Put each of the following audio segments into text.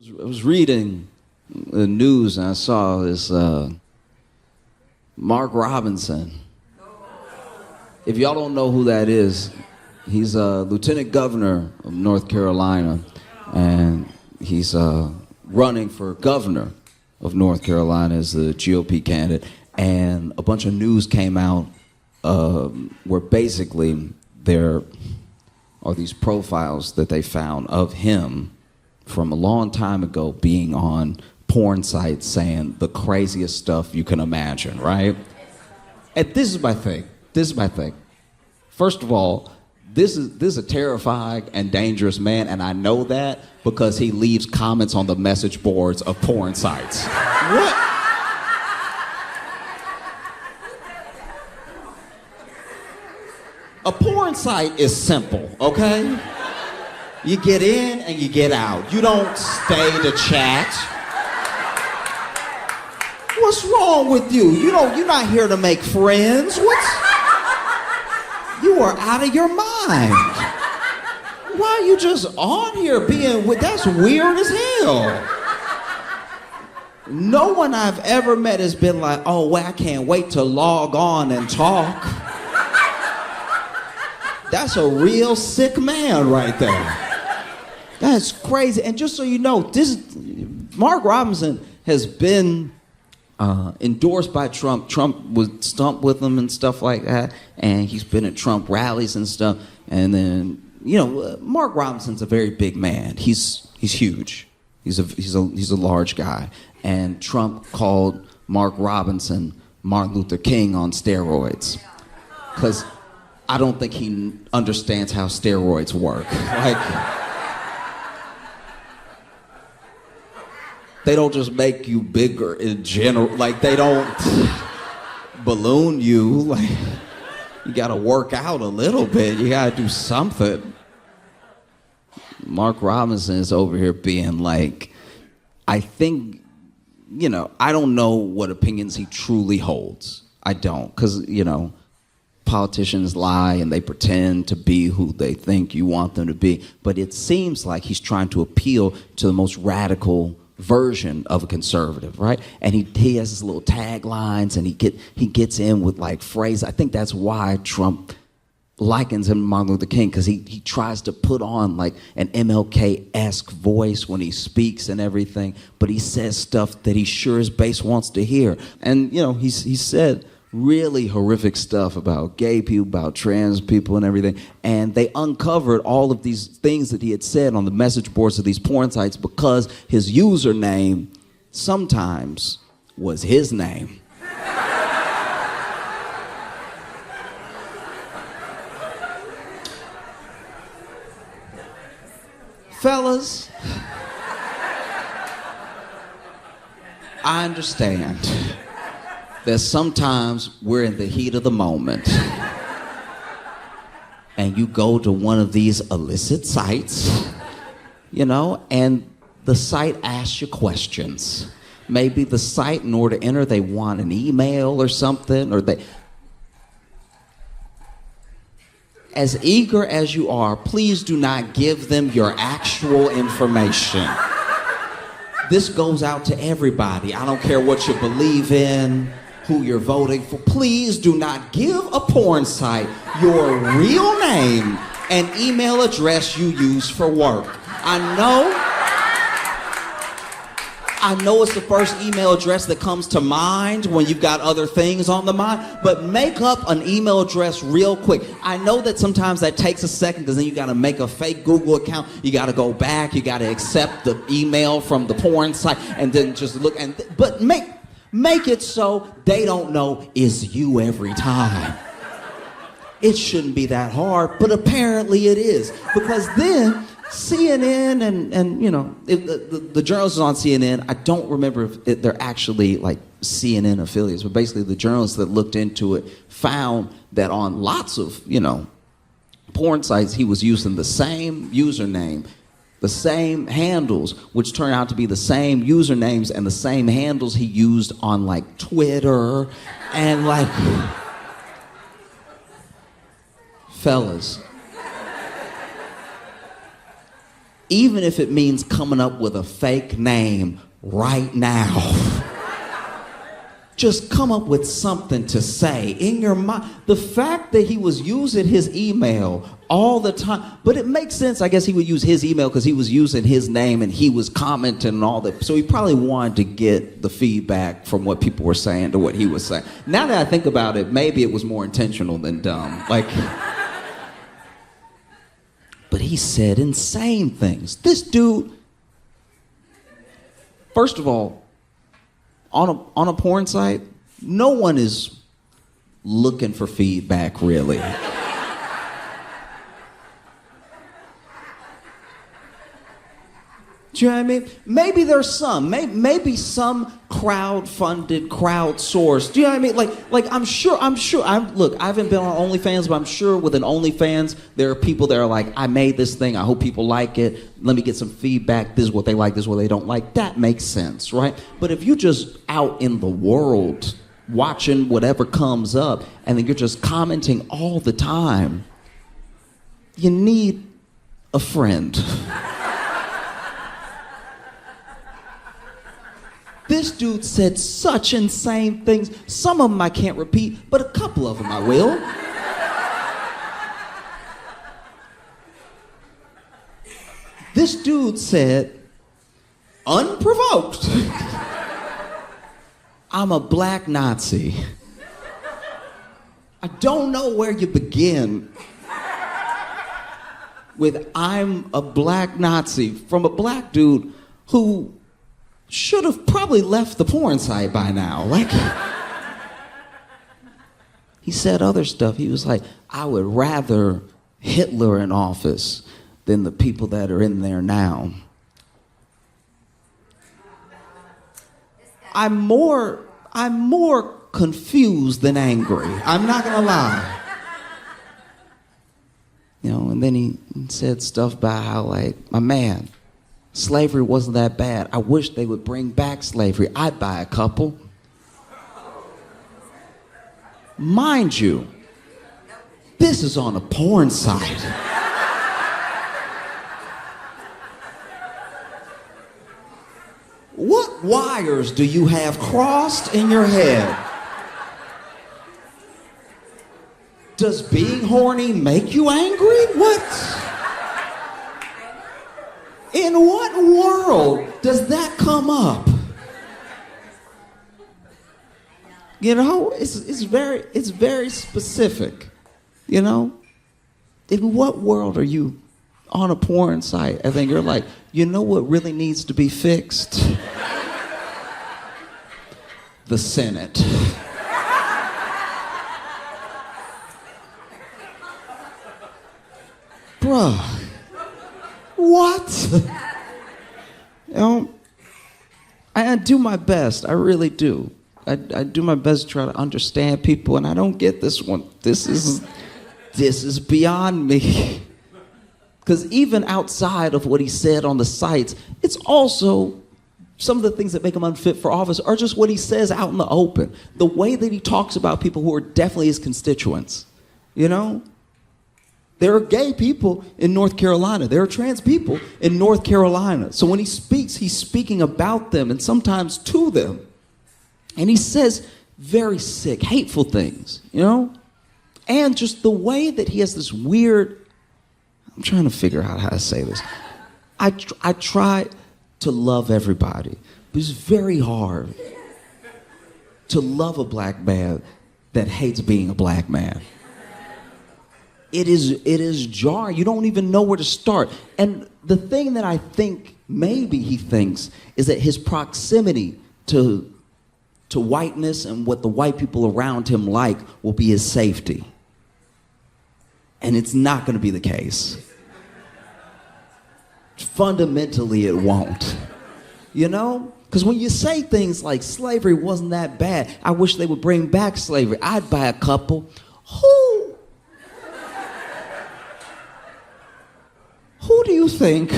I was reading the news and I saw this Mark Robinson. If y'all don't know who that is, he's a lieutenant governor of North Carolina, and he's running for governor of North Carolina as the GOP candidate. And a bunch of news came out where basically there are these profiles that they found of him from a long time ago being on porn sites saying the craziest stuff you can imagine, right? And this is my thing. First of all, this is a terrifying and dangerous man, and I know that because he leaves comments on the message boards of porn sites. What? A porn site is simple, okay? You get in and you get out. You don't stay to chat. What's wrong with you? You're not here to make friends. You are out of your mind. Why are you just on here being with? That's weird as hell. No one I've ever met has been like, oh, well, I can't wait to log on and talk. That's a real sick man right there. That's crazy. And just so you know, Mark Robinson has been endorsed by Trump. Trump would stump with him and stuff like that, and he's been at Trump rallies and stuff. And then, Mark Robinson's a very big man. He's huge. He's a large guy. And Trump called Mark Robinson Martin Luther King on steroids, because I don't think he understands how steroids work. They don't just make you bigger in general. They don't balloon you. You gotta work out a little bit. You gotta do something. Mark Robinson is over here being I think, I don't know what opinions he truly holds. I don't, because, politicians lie and they pretend to be who they think you want them to be. But it seems like he's trying to appeal to the most radical version of a conservative, right? And he has his little taglines, and he gets in with phrases. I think that's why Trump likens him to Martin Luther King, because he tries to put on an MLK-esque voice when he speaks and everything, but he says stuff that he sure his base wants to hear. And he said really horrific stuff about gay people, about trans people and everything. And they uncovered all of these things that he had said on the message boards of these porn sites because his username sometimes was his name. Fellas, I understand that sometimes we're in the heat of the moment and you go to one of these illicit sites, and the site asks you questions. Maybe the site, in order to enter, they want an email or something, or as eager as you are, please do not give them your actual information. This goes out to everybody. I don't care what you believe in, who you're voting for. Please do not give a porn site your real name and email address you use for work. I know it's the first email address that comes to mind when you've got other things on the mind, but make up an email address real quick. I know that sometimes that takes a second, because then you got to make a fake Google account. You got to go back. You got to accept the email from the porn site and then just look. But make it so they don't know it's you every time. It shouldn't be that hard, but apparently it is, because then CNN and the journalists on CNN, I don't remember if they're actually CNN affiliates, but basically the journalists that looked into it found that on lots of, porn sites, he was using the same username, the same handles, which turned out to be the same usernames and the same handles he used on Twitter and fellas, even if it means coming up with a fake name right now. Just come up with something to say in your mind. The fact that he was using his email all the time, but it makes sense. I guess he would use his email because he was using his name and he was commenting and all that. So he probably wanted to get the feedback from what people were saying to what he was saying. Now that I think about it, maybe it was more intentional than dumb. But he said insane things. This dude, first of all, on a porn site, no one is looking for feedback, really. Do you know what I mean? Maybe there's some. Maybe some crowd-funded, crowd-sourced. Do you know what I mean? Like I'm sure. Look, I haven't been on OnlyFans, but I'm sure with an OnlyFans, there are people that are like, I made this thing. I hope people like it. Let me get some feedback. This is what they like. This is what they don't like. That makes sense, right? But if you're just out in the world watching whatever comes up, and then you're just commenting all the time, you need a friend. This dude said such insane things. Some of them I can't repeat, but a couple of them I will. This dude said, unprovoked, I'm a black Nazi. I don't know where you begin with I'm a black Nazi from a black dude who should have probably left the porn site by now. He said other stuff. He was like, I would rather Hitler in office than the people that are in there now. I'm more confused than angry. I'm not gonna lie. And then he said stuff about how, my man, slavery wasn't that bad. I wish they would bring back slavery. I'd buy a couple. Mind you, this is on a porn site. What wires do you have crossed in your head? Does being horny make you angry? What? In what world does that come up? It's very specific. In what world are you on a porn site and then you're like, what really needs to be fixed? The Senate. Bruh. What? I do my best. I really do. I do my best to try to understand people, and I don't get this one. This is beyond me. Because even outside of what he said on the sites, it's also some of the things that make him unfit for office are just what he says out in the open. The way that he talks about people who are definitely his constituents, There are gay people in North Carolina. There are trans people in North Carolina. So when he speaks, he's speaking about them and sometimes to them. And he says very sick, hateful things, And just the way that he has this weird, I'm trying to figure out how to say this. I try to love everybody, but it's very hard to love a black man that hates being a black man. It is jarring. You don't even know where to start. And the thing that I think maybe he thinks is that his proximity to whiteness and what the white people around him like will be his safety. And it's not going to be the case. Fundamentally, it won't. Because when you say things like slavery wasn't that bad, I wish they would bring back slavery, I'd buy a couple. Who do you think?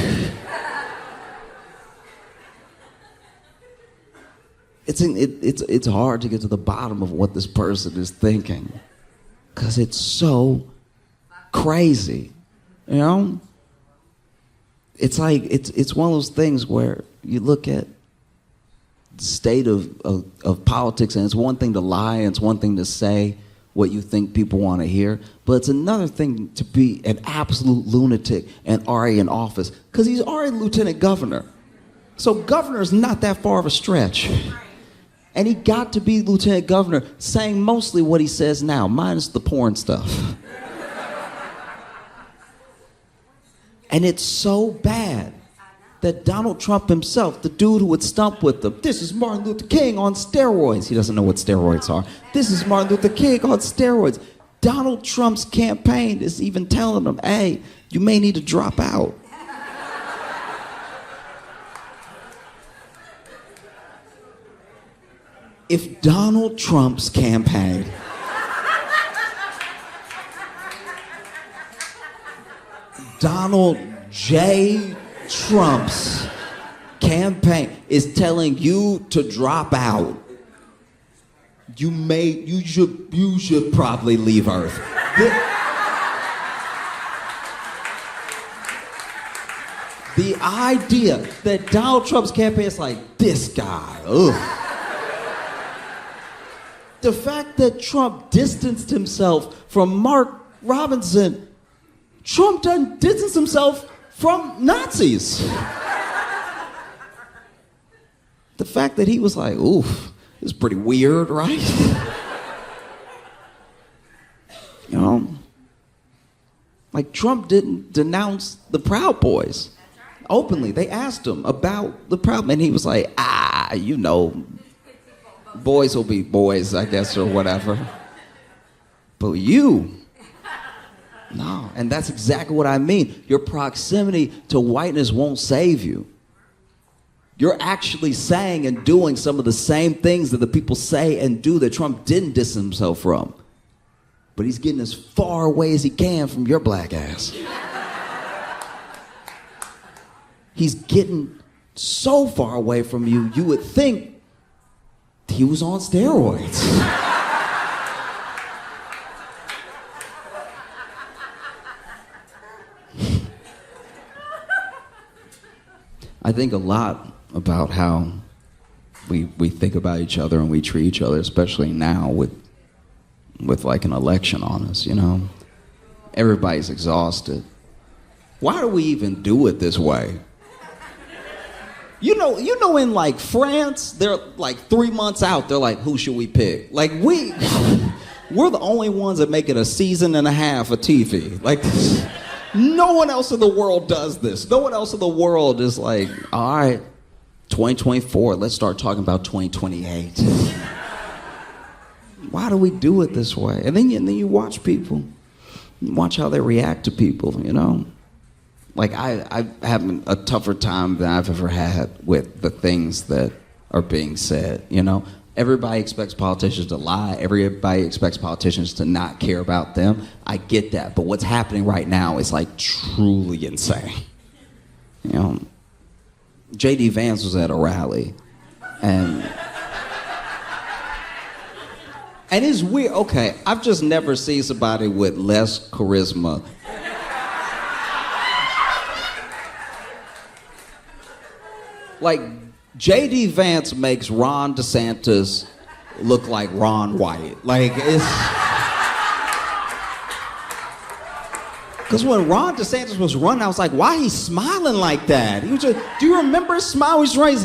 It's hard to get to the bottom of what this person is thinking, because it's so crazy, it's like it's one of those things where you look at the state of politics, and it's one thing to lie, and it's one thing to say what you think people want to hear, but it's another thing to be an absolute lunatic and already in office, because he's already lieutenant governor. So governor's not that far of a stretch. And he got to be lieutenant governor saying mostly what he says now, minus the porn stuff. And it's so bad that Donald Trump himself, the dude who would stump with them, this is Martin Luther King on steroids. He doesn't know what steroids are. This is Martin Luther King on steroids. Donald Trump's campaign is even telling him, hey, you may need to drop out. If Donald Trump's campaign Donald J. Trump's campaign is telling you to drop out, you should probably leave Earth. The idea that Donald Trump's campaign is like, this guy, ugh. The fact that Trump distanced himself from Mark Robinson, Trump doesn't distance himself from Nazis. The fact that he was like, oof, this is pretty weird, right? You know? Like, Trump didn't denounce the Proud Boys openly. They asked him about the Proud Boys, and he was like, you know, boys will be boys, I guess, or whatever. But you, no. And that's exactly what I mean. Your proximity to whiteness won't save you. You're actually saying and doing some of the same things that the people say and do that Trump didn't distance himself from. But he's getting as far away as he can from your black ass. He's getting so far away from you, you would think he was on steroids. I think a lot about how we think about each other and we treat each other, especially now with like an election on us, you know? Everybody's exhausted. Why do we even do it this way? You know, in like France, they're like 3 months out, they're like, who should we pick? Like we're the only ones that make it a season and a half of TV. Like, no one else in the world does this. No one else in the world is like, all right, 2024, let's start talking about 2028. Why do we do it this way? And then you watch people. You watch how they react to people, you know? Like, I have a tougher time than I've ever had with the things that are being said, you know? Everybody expects politicians to lie. Everybody expects politicians to not care about them. I get that. But what's happening right now is, like, truly insane. You know? J.D. Vance was at a rally, and it's weird. Okay, I've just never seen somebody with less charisma. Like, J.D. Vance makes Ron DeSantis look like Ron White. Like, it's... Because when Ron DeSantis was running, I was like, why he's smiling like that? He was just, do you remember his smile? He's right. He's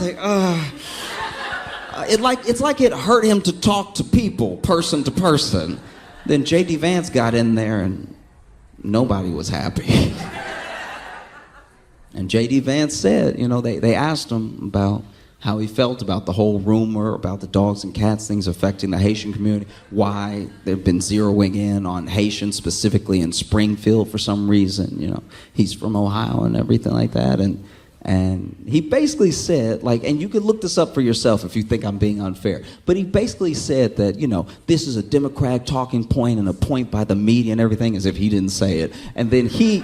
like, it's like it hurt him to talk to people, person to person. Then J.D. Vance got in there and nobody was happy. And J.D. Vance said, you know, they asked him about how he felt about the whole rumor about the dogs and cats things affecting the Haitian community, why they've been zeroing in on Haitians specifically in Springfield for some reason. You know, he's from Ohio and everything like that. And he basically said, like, and you can look this up for yourself if you think I'm being unfair, but he basically said that, you know, this is a Democrat talking point and a point by the media and everything, as if he didn't say it. And then he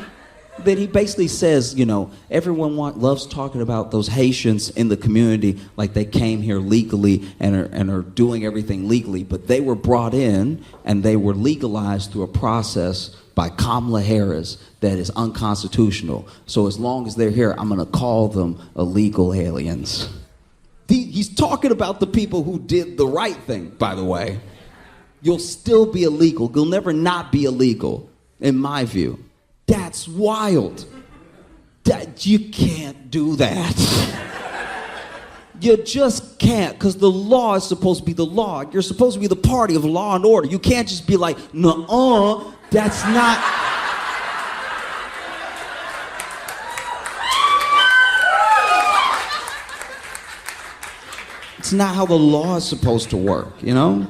basically says, you know, everyone loves talking about those Haitians in the community like they came here legally and are doing everything legally, but they were brought in and they were legalized through a process by Kamala Harris that is unconstitutional. So as long as they're here, I'm gonna call them illegal aliens. He's talking about the people who did the right thing, by the way. You'll still be illegal. You'll never not be illegal, in my view. That's wild. You can't do that. You just can't, because the law is supposed to be the law. You're supposed to be the party of law and order. You can't just be like, nuh-uh, that's not... It's not how the law is supposed to work, you know?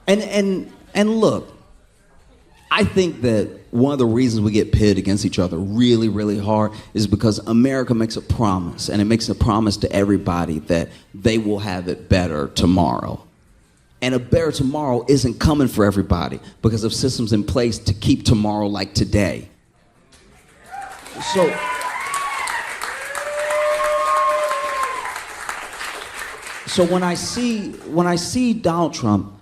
And look, I think that one of the reasons we get pitted against each other really, really hard is because America makes a promise, and it makes a promise to everybody that they will have it better tomorrow. And a better tomorrow isn't coming for everybody because of systems in place to keep tomorrow like today. So when I see Donald Trump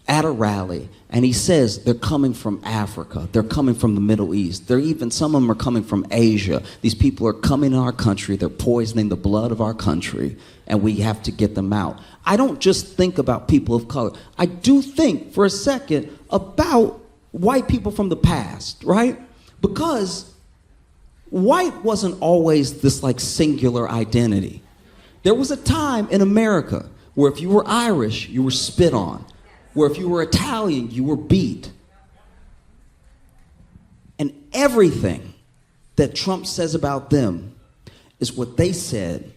at a rally and he says they're coming from Africa, they're coming from the Middle East, some of them are coming from Asia. These people are coming to our country, they're poisoning the blood of our country, and we have to get them out. I don't just think about people of color. I do think for a second about white people from the past, right? Because white wasn't always this like singular identity. There was a time in America where if you were Irish, you were spit on. Where if you were Italian, you were beat. And everything that Trump says about them is what they said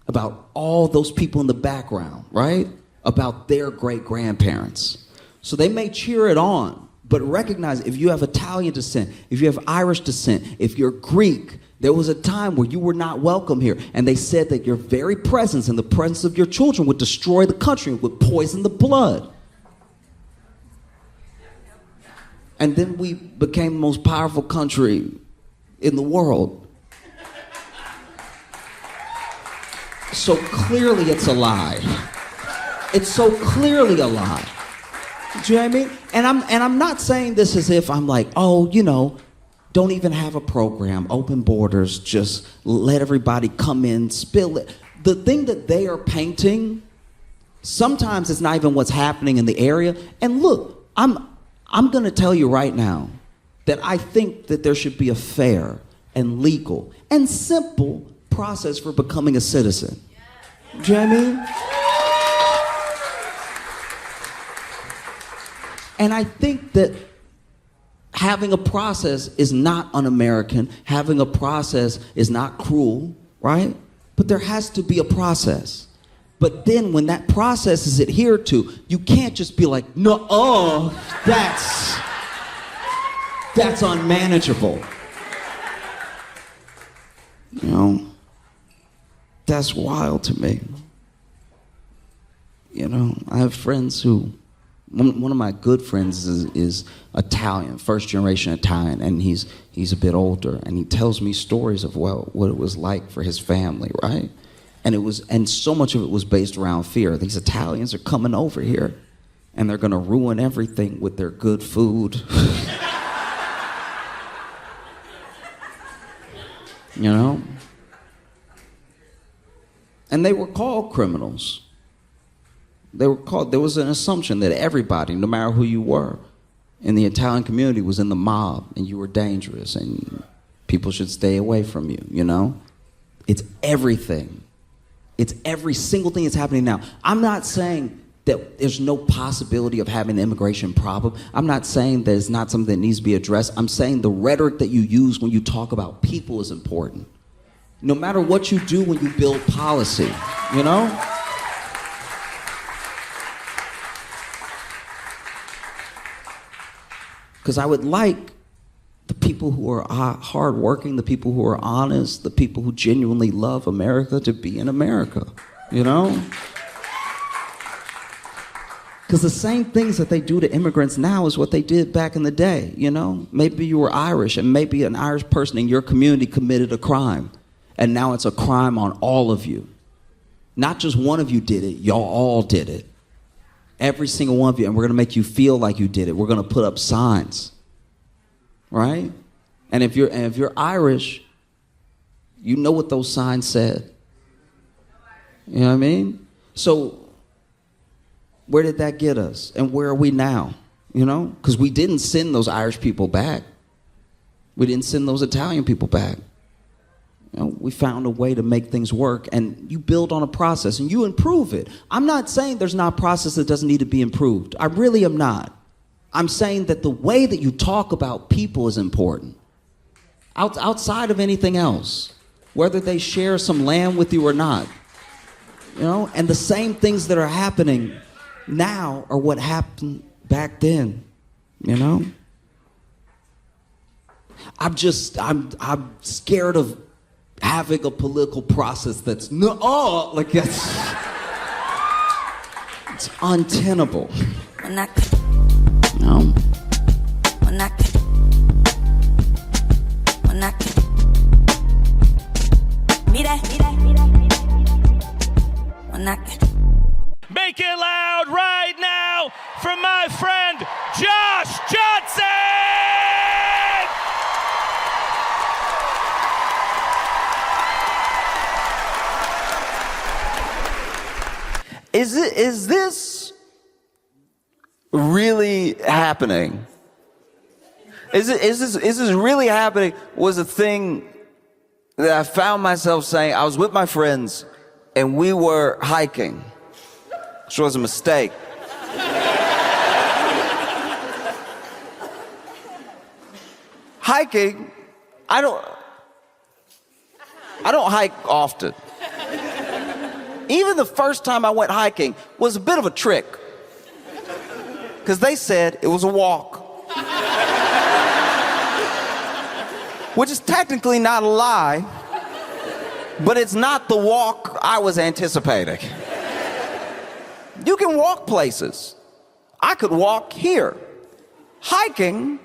about all those people in the background, right? About their great-grandparents. So they may cheer it on, but recognize if you have Italian descent, if you have Irish descent, if you're Greek, there was a time where you were not welcome here, and they said that your very presence and the presence of your children would destroy the country, would poison the blood. And then we became the most powerful country in the world. So clearly it's a lie. It's so clearly a lie. Do you know what I mean? And I'm not saying this as if I'm like, oh, you know, don't even have a program, open borders, just let everybody come in, spill it. The thing that they are painting, sometimes it's not even what's happening in the area. And look, I'm gonna tell you right now that I think that there should be a fair and legal and simple process for becoming a citizen. Do you know what I mean? And I think that having a process is not un-American. Having a process is not cruel, right? But there has to be a process. But then when that process is adhered to, you can't just be like, no, that's unmanageable. You know, that's wild to me. You know, I have friends who, one of my good friends is Italian, first generation Italian, and he's a bit older, and he tells me stories of what it was like for his family, right? And so much of it was based around fear. These Italians are coming over here, and they're gonna ruin everything with their good food. You know? And they were called criminals. There was an assumption that everybody, no matter who you were, in the Italian community was in the mob, and you were dangerous, and people should stay away from you, you know? It's everything. It's every single thing that's happening now. I'm not saying that there's no possibility of having an immigration problem. I'm not saying that it's not something that needs to be addressed. I'm saying the rhetoric that you use when you talk about people is important. No matter what you do when you build policy, you know? Because I would like the people who are hardworking, the people who are honest, the people who genuinely love America to be in America, you know? Because the same things that they do to immigrants now is what they did back in the day, you know? Maybe you were Irish, and maybe an Irish person in your community committed a crime, and now it's a crime on all of you. Not just one of you did it, y'all all did it. Every single one of you, and we're gonna make you feel like you did it. We're gonna put up signs, right? And if you're Irish, you know what those signs said. You know what I mean? So where did that get us? And where are we now? You know? Because we didn't send those Irish people back. We didn't send those Italian people back. You know, we found a way to make things work, and you build on a process and you improve it. I'm not saying there's not a process that doesn't need to be improved. I really am not. I'm saying that the way that you talk about people is important. Outside of anything else, whether they share some land with you or not. You know, and the same things that are happening now are what happened back then, you know? I'm scared of having a political process that's it's untenable. No. Make it loud right now for my friend Josh Johnson! Is this really happening? Is this really happening? Was a thing that I found myself saying. I was with my friends and we were hiking, which was a mistake. Hiking, I don't hike often. Even the first time I went hiking was a bit of a trick, because they said it was a walk. Which is technically not a lie, but it's not the walk I was anticipating. You can walk places. I could walk here. Hiking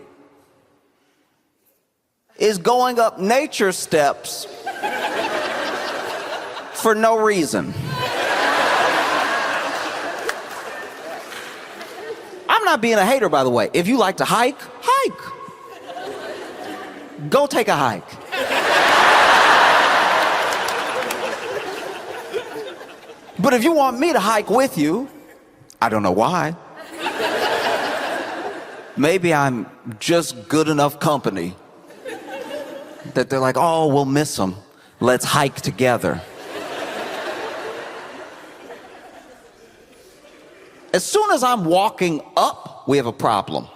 is going up nature steps for no reason. I'm not being a hater, by the way. If you like to hike, hike. Go take a hike. But if you want me to hike with you, I don't know why. Maybe I'm just good enough company that they're like, oh, we'll miss them. Let's hike together. As soon as I'm walking up, we have a problem.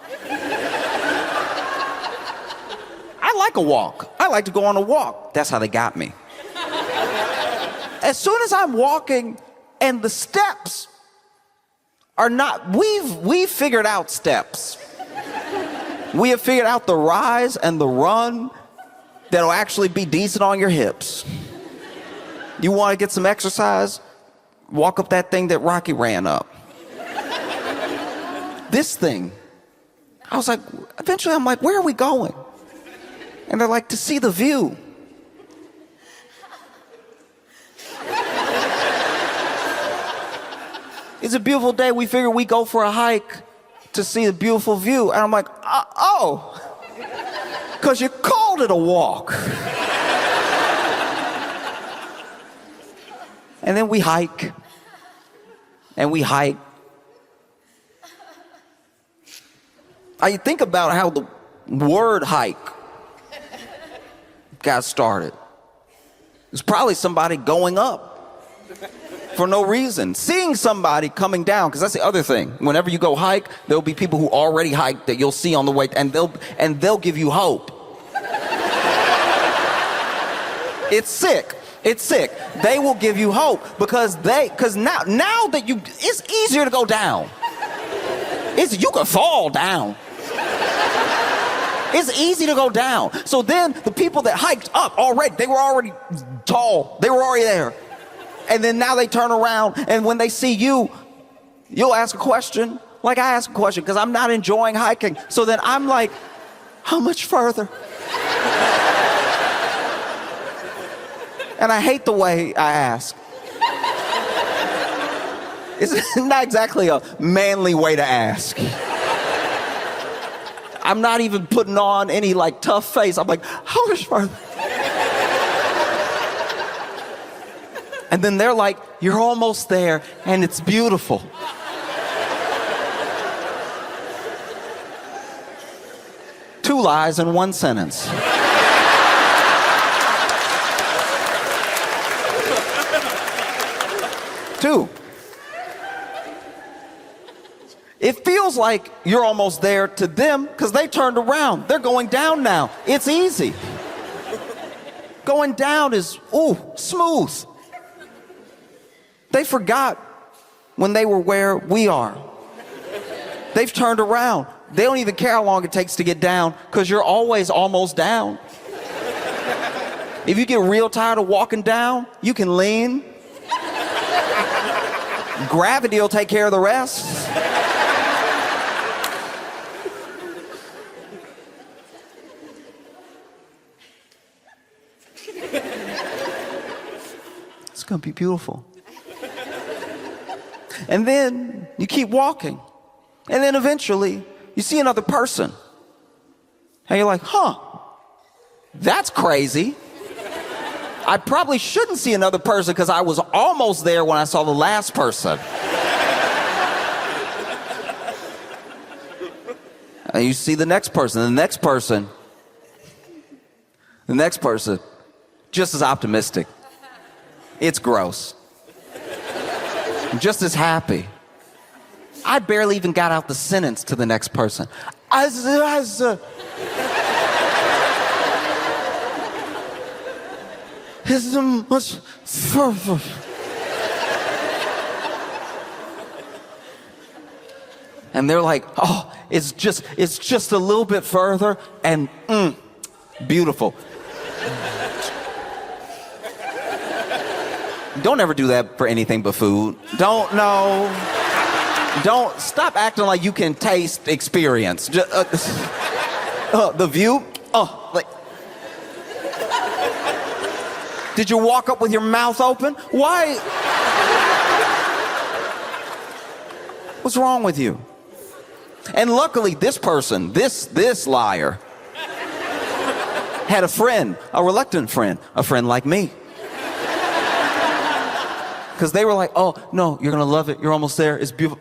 I like a walk. I like to go on a walk. That's how they got me. As soon as I'm walking and the steps are not, we've figured out steps. We have figured out the rise and the run that'll actually be decent on your hips. You want to get some exercise? Walk up that thing that Rocky ran up. This thing, I was like, eventually I'm like, where are we going? And they're like, to see the view. It's a beautiful day. We figure we go for a hike to see a beautiful view. And I'm like, oh, because you called it a walk. And then we hike. And we hike. I think about how the word hike got started. It's probably somebody going up for no reason. Seeing somebody coming down, because that's the other thing. Whenever you go hike, there'll be people who already hiked that you'll see on the way, and they'll give you hope. It's sick. It's sick. They will give you hope because now that it's easier to go down. You can fall down. It's easy to go down. So then the people that hiked up already, they were already tall. They were already there. And then now they turn around, and when they see you, you'll ask a question, like I ask a question, because I'm not enjoying hiking. So then I'm like, how much further? And I hate the way I ask. It's not exactly a manly way to ask. I'm not even putting on any like tough face. I'm like, how much further? And then they're like, you're almost there, and it's beautiful. Two lies in one sentence. Two. It feels like you're almost there to them because they turned around. They're going down now. It's easy. Going down is, ooh, smooth. They forgot when they were where we are. They've turned around. They don't even care how long it takes to get down because you're always almost down. If you get real tired of walking down, you can lean. Gravity will take care of the rest. It's gonna be beautiful. And then you keep walking. And then eventually you see another person. And you're like, huh, that's crazy. I probably shouldn't see another person because I was almost there when I saw the last person. And you see the next person, the next person, just as optimistic. It's gross. Just as happy. I barely even got out the sentence to the next person. Is much further. And they're like, oh, it's just a little bit further, and beautiful. Don't ever do that for anything but food. Don't stop acting like you can taste experience. The view, like. Did you walk up with your mouth open? Why? What's wrong with you? And luckily, this person, this liar, had a friend, a reluctant friend, a friend like me. Because they were like, oh, no, you're going to love it. You're almost there. It's beautiful.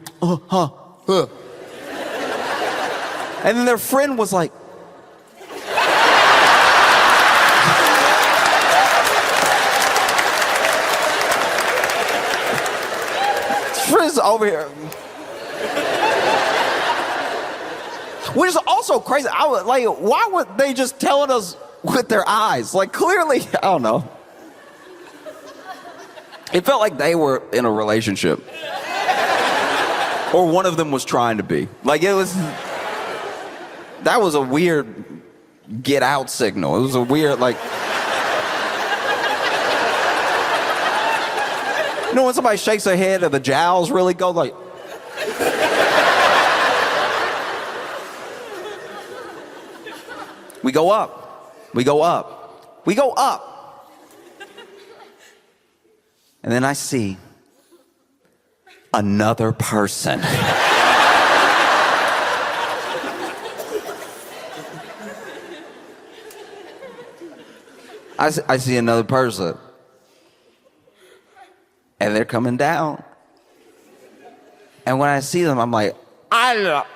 And then their friend was like, friends over here. Which is also crazy. I was like, why were they just telling us with their eyes? Like, clearly, I don't know. It felt like they were in a relationship. Or one of them was trying to be. Like, that was a weird get out signal. It was a weird, like. You know when somebody shakes their head and the jowls really go like. We go up. We go up. We go up. And then I see another person. I see another person. And they're coming down. And when I see them, I'm like, I love.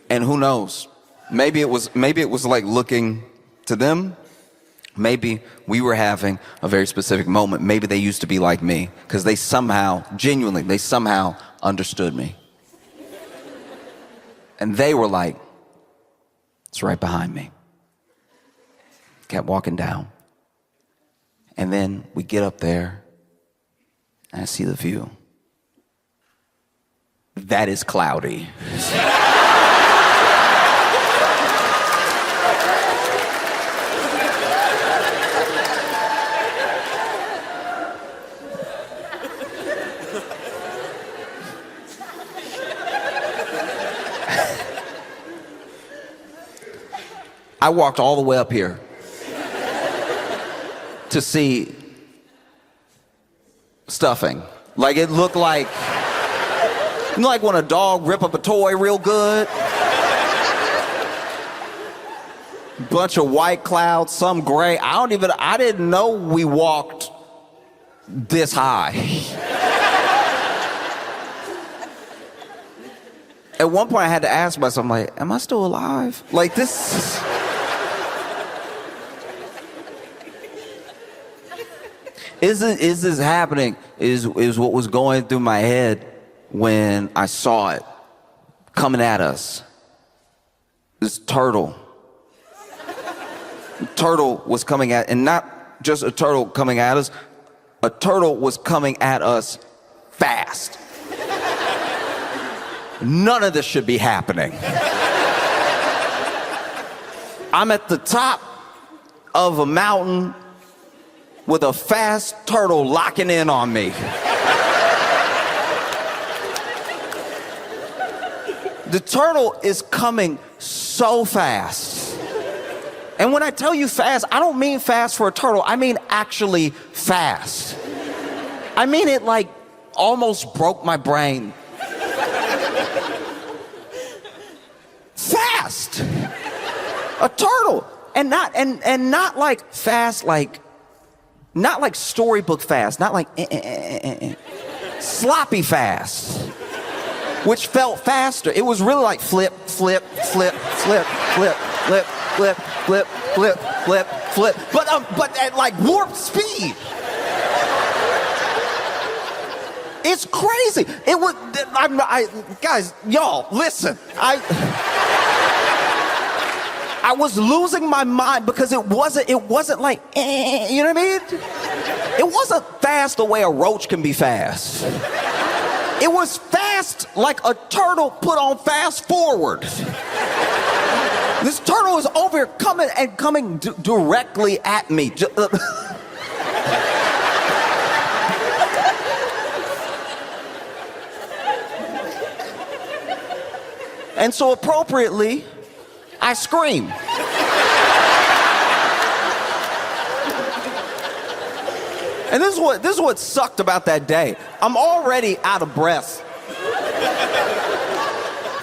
And who knows? Maybe it was like looking to them. Maybe we were having a very specific moment. Maybe they used to be like me because they somehow, genuinely, they somehow understood me. And they were like, it's right behind me. Kept walking down. And then we get up there and I see the view. That is cloudy. I walked all the way up here to see stuffing. Like it looked like, you know, like when a dog rip up a toy real good. Bunch of white clouds, some gray. I didn't know we walked this high. At one point I had to ask myself, I'm like, am I still alive? Like this. Is this happening? Is what was going through my head when I saw it coming at us. This turtle. The turtle was coming at, and not just a turtle coming at us, a turtle was coming at us fast. None of this should be happening. I'm at the top of a mountain with a fast turtle locking in on me. The turtle is coming so fast. And when I tell you fast, I don't mean fast for a turtle. I mean actually fast. I mean it like almost broke my brain. Fast. A turtle. And not like fast, like, not like storybook fast, not like sloppy fast, which felt faster. It was really like flip, flip, flip, flip, flip, flip, flip, flip, flip, flip, flip, but at like warp speed. It's crazy. It was, guys, y'all, listen. I was losing my mind because it wasn't like, you know what I mean? It wasn't fast the way a roach can be fast. It was fast like a turtle put on fast forward. This turtle is over here coming directly at me. And so appropriately, I scream. And this is what sucked about that day. I'm already out of breath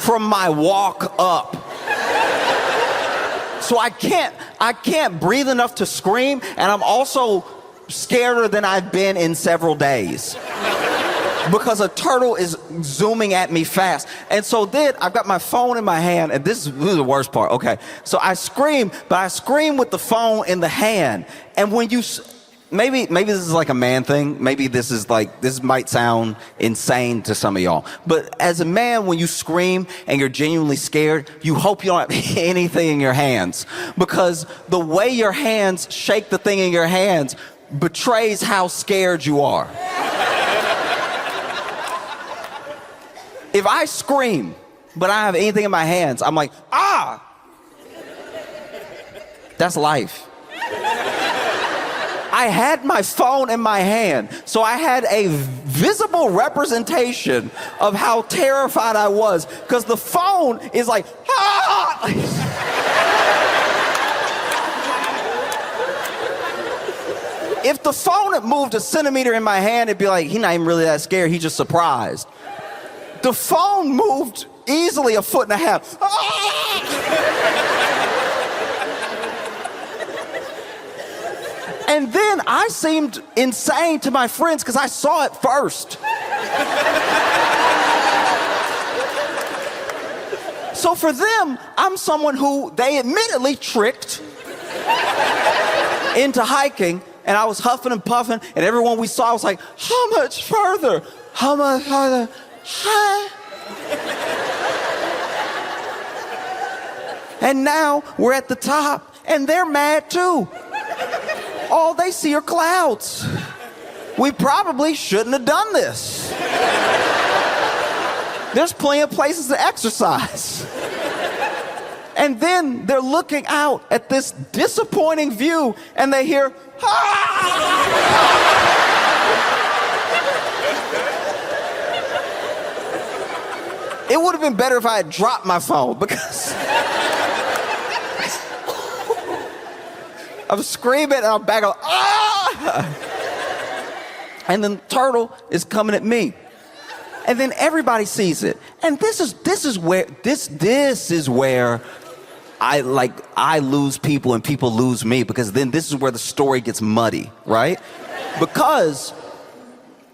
from my walk up. So I can't breathe enough to scream, and I'm also scareder than I've been in several days. Because a turtle is zooming at me fast. And so then I've got my phone in my hand, and this is the worst part, okay. So I scream, but I scream with the phone in the hand. And when you, maybe this is like a man thing. Maybe this might sound insane to some of y'all. But as a man, when you scream and you're genuinely scared, you hope you don't have anything in your hands. Because the way your hands shake the thing in your hands betrays how scared you are. If I scream, but I don't have anything in my hands, I'm like, ah! That's life. I had my phone in my hand, so I had a visible representation of how terrified I was, because the phone is like, ah! If the phone had moved a centimeter in my hand, it'd be like, he's not even really that scared, he's just surprised. The phone moved easily a foot and a half. And then I seemed insane to my friends because I saw it first. So for them, I'm someone who they admittedly tricked into hiking, and I was huffing and puffing, and everyone we saw was like, how much further? How much further? And now we're at the top, and they're mad too. All they see are clouds. We probably shouldn't have done this. There's plenty of places to exercise. And then they're looking out at this disappointing view, and they hear, ah! It would have been better if I had dropped my phone, because I'm screaming and I'm back, ah! And then the turtle is coming at me. And then everybody sees it. And this is where I lose people and people lose me, because then this is where the story gets muddy, right? Because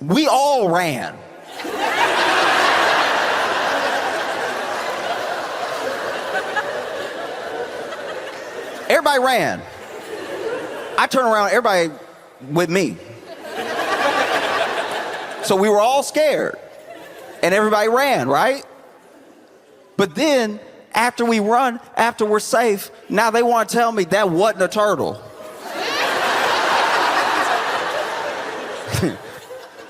we all ran. Everybody ran. I turn around, everybody with me. So we were all scared. And everybody ran, right? But then, after we run, after we're safe, now they want to tell me that wasn't a turtle.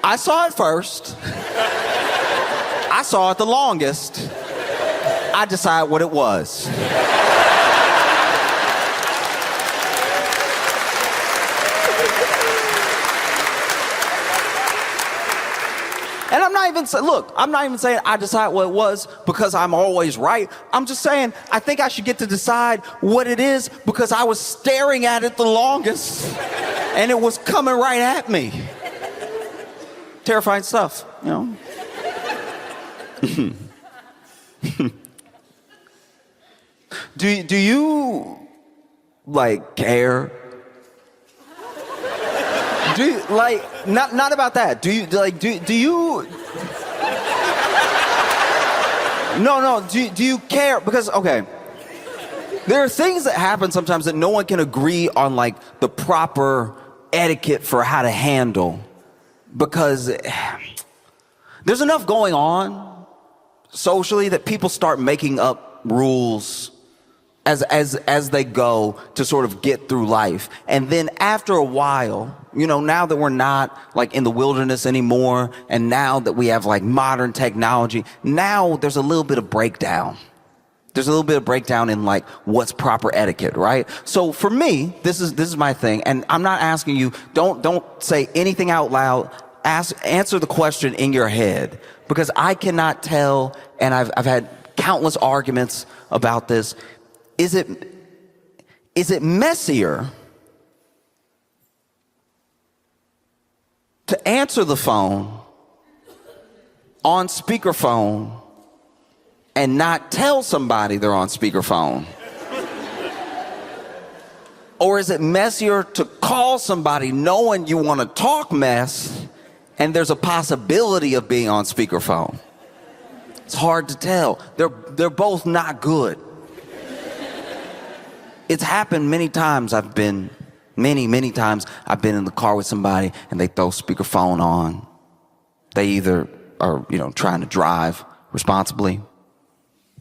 I saw it first. I saw it the longest. I decide what it was. And I'm not even saying I decide what it was because I'm always right. I'm just saying I think I should get to decide what it is because I was staring at it the longest and it was coming right at me. Terrifying stuff, you know? Do you like care? Do you, like, not about that. Do you No, do you care? Because, okay, there are things that happen sometimes that no one can agree on, like, the proper etiquette for how to handle, because there's enough going on socially that people start making up rules as they go to sort of get through life. And then after a while, you know, now that we're not like in the wilderness anymore, and now that we have like modern technology, now there's a little bit of breakdown. There's a little bit of breakdown in like what's proper etiquette, right? So for me, this is my thing, and I'm not asking you, don't say anything out loud. Answer the question in your head, because I cannot tell, and I've had countless arguments about this. Is it messier to answer the phone on speakerphone and not tell somebody they're on speakerphone? Or is it messier to call somebody knowing you want to talk mess and there's a possibility of being on speakerphone? It's hard to tell. They're both not good. It's happened many times. Many times I've been in the car with somebody and they throw speakerphone on. They either are, you know, trying to drive responsibly,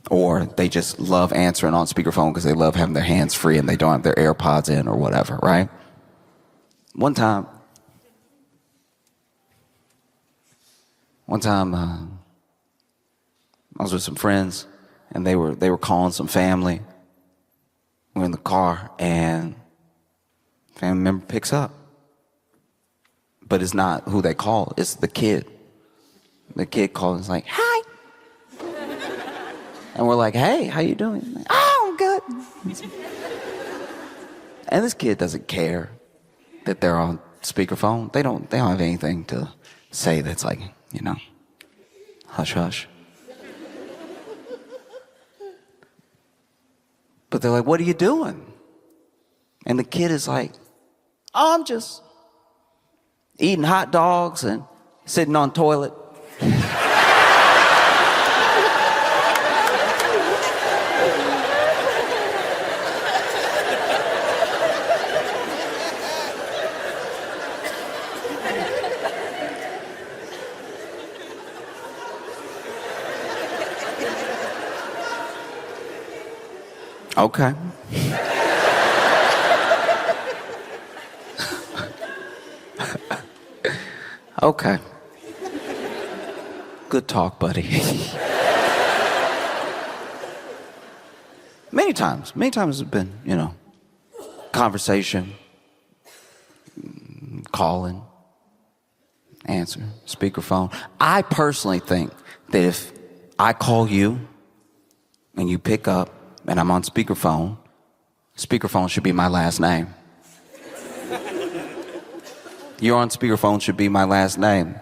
or they just love answering on speakerphone because they love having their hands free and they don't have their AirPods in or whatever, right? One time, I was with some friends and they were calling some family. We're in the car and family member picks up. But it's not who they call, it's the kid. The kid calls, it's like, hi. And we're like, hey, how you doing? Like, oh, I'm good. And this kid doesn't care that they're on speakerphone. They don't have anything to say that's like, you know, hush hush. But they're like, what are you doing? And the kid is like, oh, I'm just eating hot dogs and sitting on toilet. Okay. Okay. Good talk, buddy. Many times it's been, you know, conversation, calling, answer, speakerphone. I personally think that if I call you and you pick up and I'm on speakerphone, speakerphone should be my last name. You're on speakerphone should be my last name.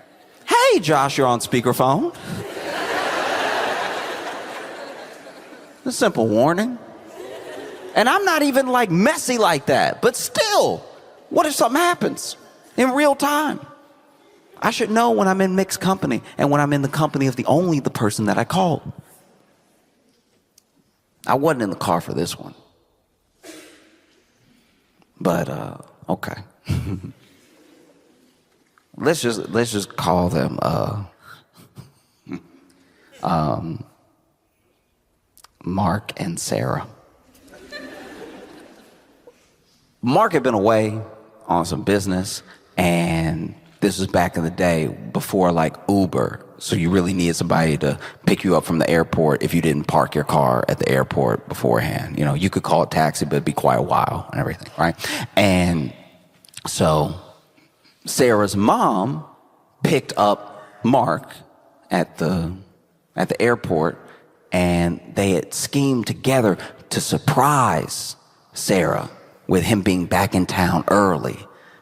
Hey, Josh, you're on speakerphone. A simple warning. And I'm not even like messy like that, but still, what if something happens in real time? I should know when I'm in mixed company and when I'm in the company of the person that I called. I wasn't in the car for this one. But, okay. let's just call them, Mark and Sarah. Mark had been away on some business, and this was back in the day before like Uber. So you really needed somebody to pick you up from the airport if you didn't park your car at the airport beforehand. You know, you could call a taxi, but it'd be quite a while and everything, right? And so Sarah's mom picked up Mark at the airport, and they had schemed together to surprise Sarah with him being back in town early,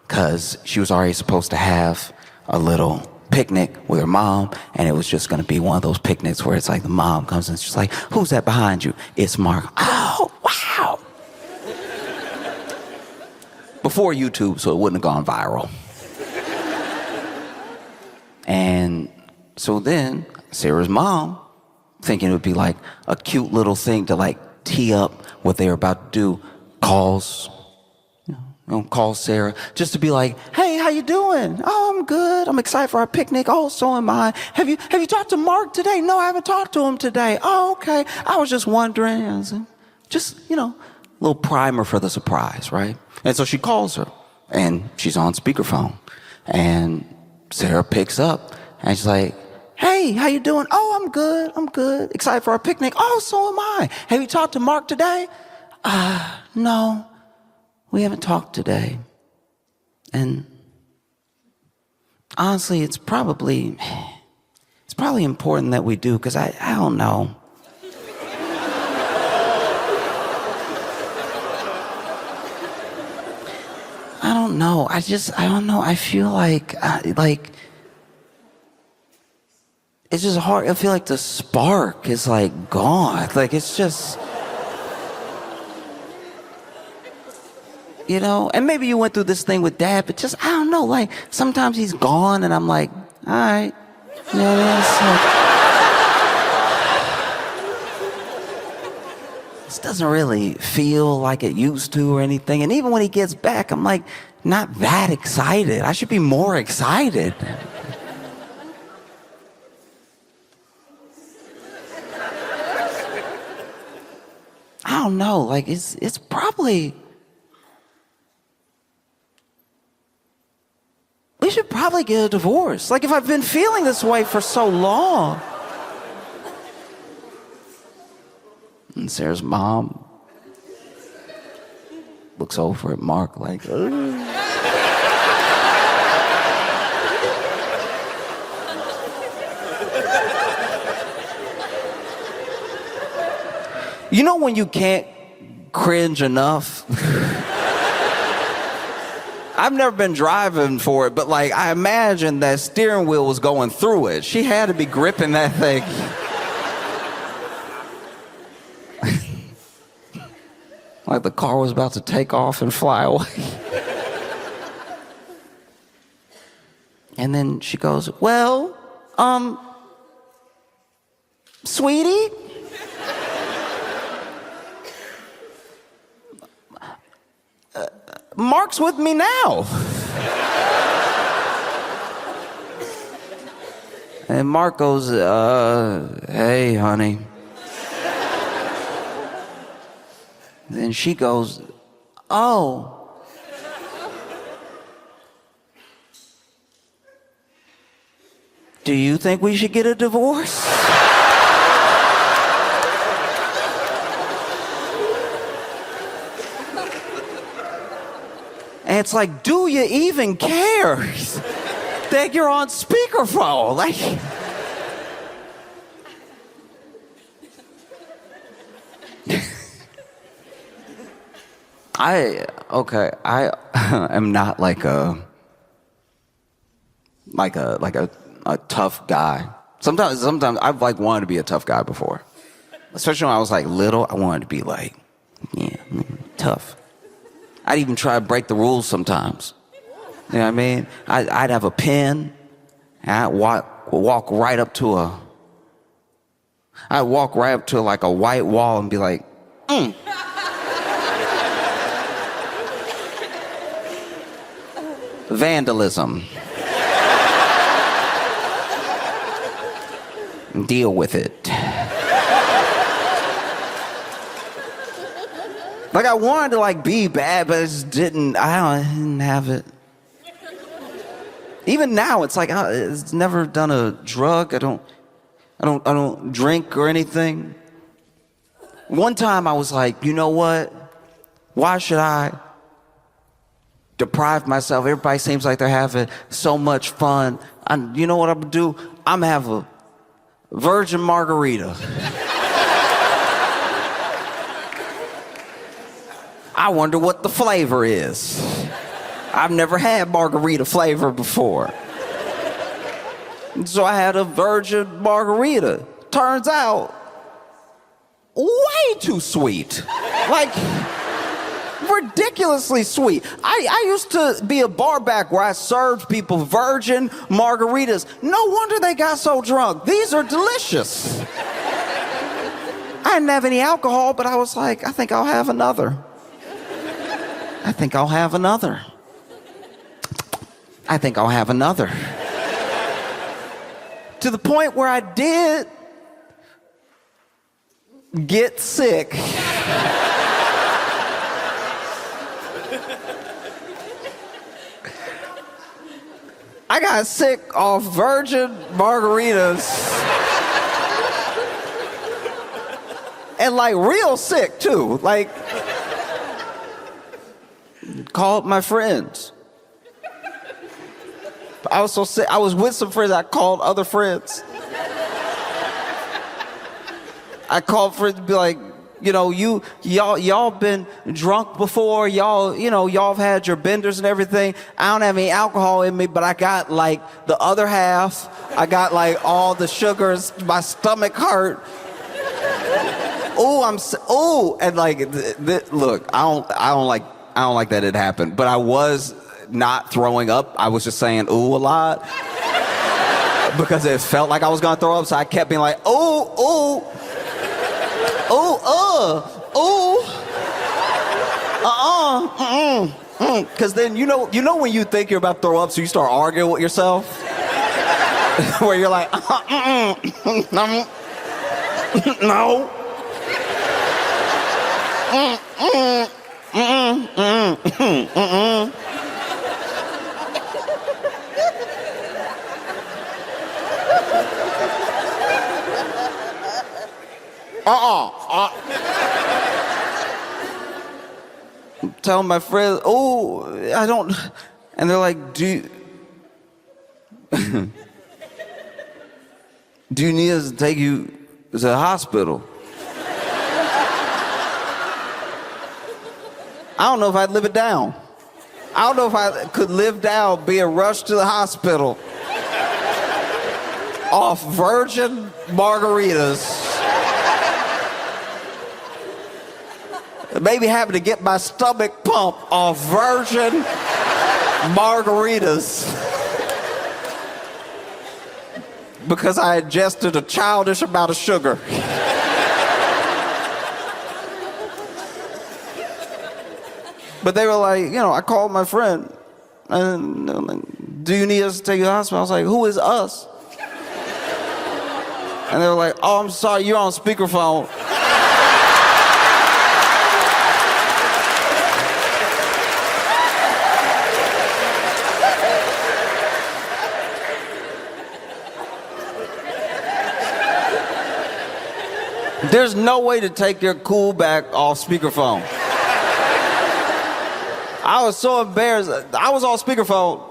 because she was already supposed to have a little picnic with her mom, and it was just going to be one of those picnics where it's like the mom comes and she's like, who's that behind you? It's Mark. Oh, wow. Before YouTube, so it wouldn't have gone viral. And so then Sarah's mom, thinking it would be like a cute little thing to like tee up what they were about to do, calls Sarah just to be like, hey, how you doing? Oh, I'm good. I'm excited for our picnic. Oh, so am I. Have you talked to Mark today? No, I haven't talked to him today. Oh, okay. I was just wondering. Just, a little primer for the surprise, right? And so she calls her, and she's on speakerphone, and Sarah picks up, and she's like, hey, how you doing? Oh, I'm good. I'm good. Excited for our picnic. Oh, so am I. Have you talked to Mark today? No. We haven't talked today. And honestly, it's probably important that we do, because I don't know. I don't know. I don't know. I feel like it's just hard. I feel like the spark is like gone. Like it's just... and maybe you went through this thing with Dad, but just, I don't know, like, sometimes he's gone, and I'm like, all right. You know what I mean? This doesn't really feel like it used to or anything. And even when he gets back, I'm like, not that excited. I should be more excited. I don't know, like, it's probably... We should probably get a divorce. Like, if I've been feeling this way for so long. And Sarah's mom looks over at Mark like, ugh. You know when you can't cringe enough? I've never been driving for it, but like I imagine that steering wheel was going through it. She had to be gripping that thing. Like the car was about to take off and fly away. And then she goes, well, sweetie? Mark's with me now. And Mark goes, hey, honey. Then she goes, oh. Do you think we should get a divorce? And it's like, do you even care that you're on speakerphone? Like, I am not like a like a tough guy. Sometimes I've like wanted to be a tough guy before. Especially when I was like little, I wanted to be like, yeah, tough. I'd even try to break the rules sometimes. You know what I mean? I'd have a pen, and I'd walk right up to like a white wall and be like, Vandalism. Deal with it. Like I wanted to like be bad, but I just didn't. I didn't have it. Even now, it's like it's never done a drug. I don't drink or anything. One time I was like, you know what? Why should I deprive myself? Everybody seems like they're having so much fun. You know what I'm gonna do? I'm gonna have a virgin margarita. I wonder what the flavor is. I've never had margarita flavor before. So I had a virgin margarita. Turns out, way too sweet. Like, ridiculously sweet. I used to be a bar back where I served people virgin margaritas. No wonder they got so drunk. These are delicious. I didn't have any alcohol, but I was like, I think I'll have another. I think I'll have another. I think I'll have another. To the point where I did get sick. I got sick off virgin margaritas. And like real sick too. Like, called my friends. I was so sick. I was with some friends. I called other friends. I called friends to be like, you know, y'all been drunk before. Y'all have had your benders and everything. I don't have any alcohol in me, but I got like the other half. I got like all the sugars. My stomach hurt. And like, look, I don't like that it happened, but I was not throwing up. I was just saying ooh a lot because it felt like I was gonna throw up, so I kept being like ooh, because then you know when you think you're about to throw up, so you start arguing with yourself, where you're like no. I'm telling my friends, I don't, and they're like, do you need us to take you to the hospital? I don't know if I'd live it down. I don't know if I could live down being rushed to the hospital off virgin margaritas. Maybe having to get my stomach pumped off virgin margaritas because I ingested a childish amount of sugar. But they were like, I called my friend, and they were like, do you need us to take you to the hospital? I was like, who is us? And they were like, oh, I'm sorry, you're on speakerphone. There's no way to take your cool back off speakerphone. I was so embarrassed. I was on speakerphone,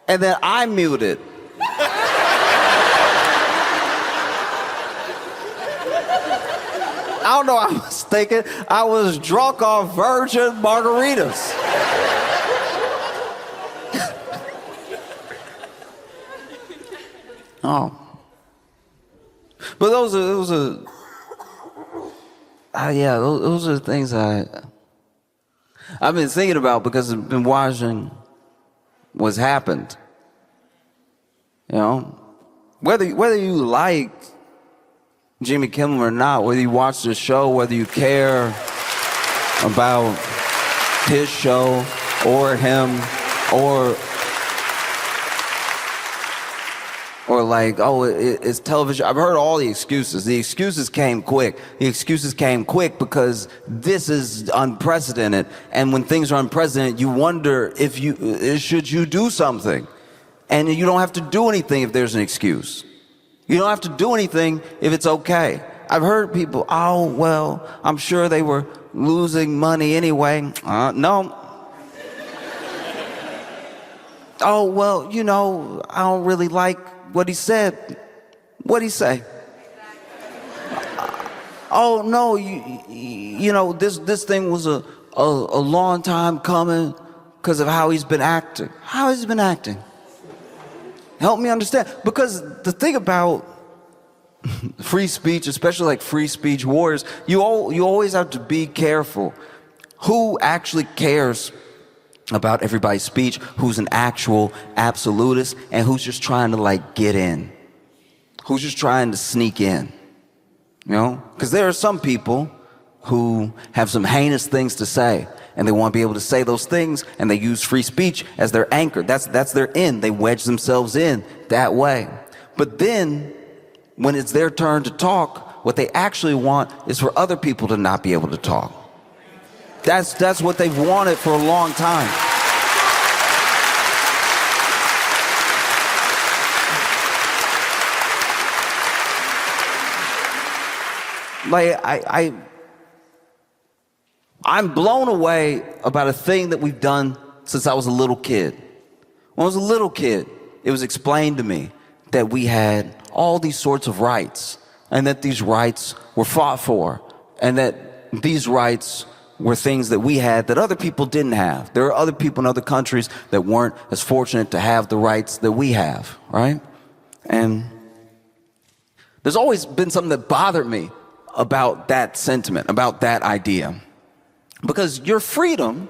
and then I muted. I don't know what I was thinking. I was drunk off virgin margaritas. Oh. But those are the things I've been thinking about because I've been watching what's happened. You know, whether you like Jimmy Kimmel or not, whether you watch the show, whether you care about his show or him or like, oh, it's television. I've heard all the excuses. The excuses came quick. The excuses came quick because this is unprecedented. And when things are unprecedented, you wonder should you do something? And you don't have to do anything if there's an excuse. You don't have to do anything if it's okay. I've heard people, oh, well, I'm sure they were losing money anyway. No. Oh, well, you know, I don't really like what he said. What'd he say? Oh, no, you know, this thing was a long time coming because of how he's been acting. How has he been acting? Help me understand. Because the thing about free speech, especially like free speech warriors, you always have to be careful. Who actually cares about everybody's speech? Who's an actual absolutist and who's just trying to like get in? Who's just trying to sneak in? You know? Because there are some people who have some heinous things to say and they want to be able to say those things and they use free speech as their anchor. That's their end. They wedge themselves in that way. But then when it's their turn to talk, what they actually want is for other people to not be able to talk. That's what they've wanted for a long time. Like I'm blown away about a thing that we've done since I was a little kid. When I was a little kid, it was explained to me that we had all these sorts of rights and that these rights were fought for and that these rights were things that we had that other people didn't have. There are other people in other countries that weren't as fortunate to have the rights that we have, right? And there's always been something that bothered me about that sentiment, about that idea. Because your freedom,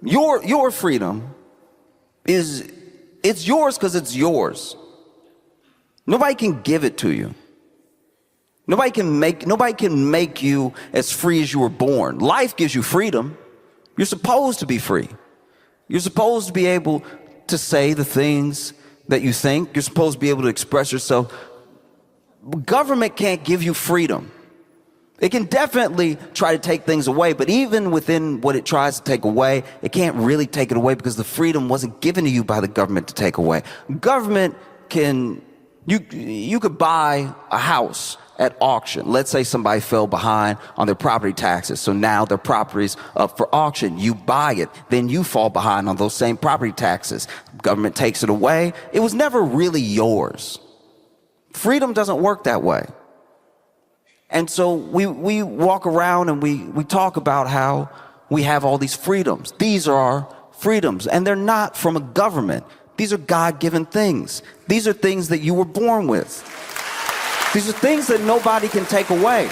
your freedom it's yours because it's yours. Nobody can give it to you. Nobody can make you as free as you were born. Life gives you freedom. You're supposed to be free. You're supposed to be able to say the things that you think. You're supposed to be able to express yourself. Government can't give you freedom. It can definitely try to take things away, but even within what it tries to take away, it can't really take it away because the freedom wasn't given to you by the government to take away. Government can, you could buy a house at auction. Let's say somebody fell behind on their property taxes, so now their property's up for auction. You buy it, then you fall behind on those same property taxes. Government takes it away. It was never really yours. Freedom doesn't work that way. And so we walk around and we talk about how we have all these freedoms. These are our freedoms, and they're not from a government. These are God-given things. These are things that you were born with. These are things that nobody can take away.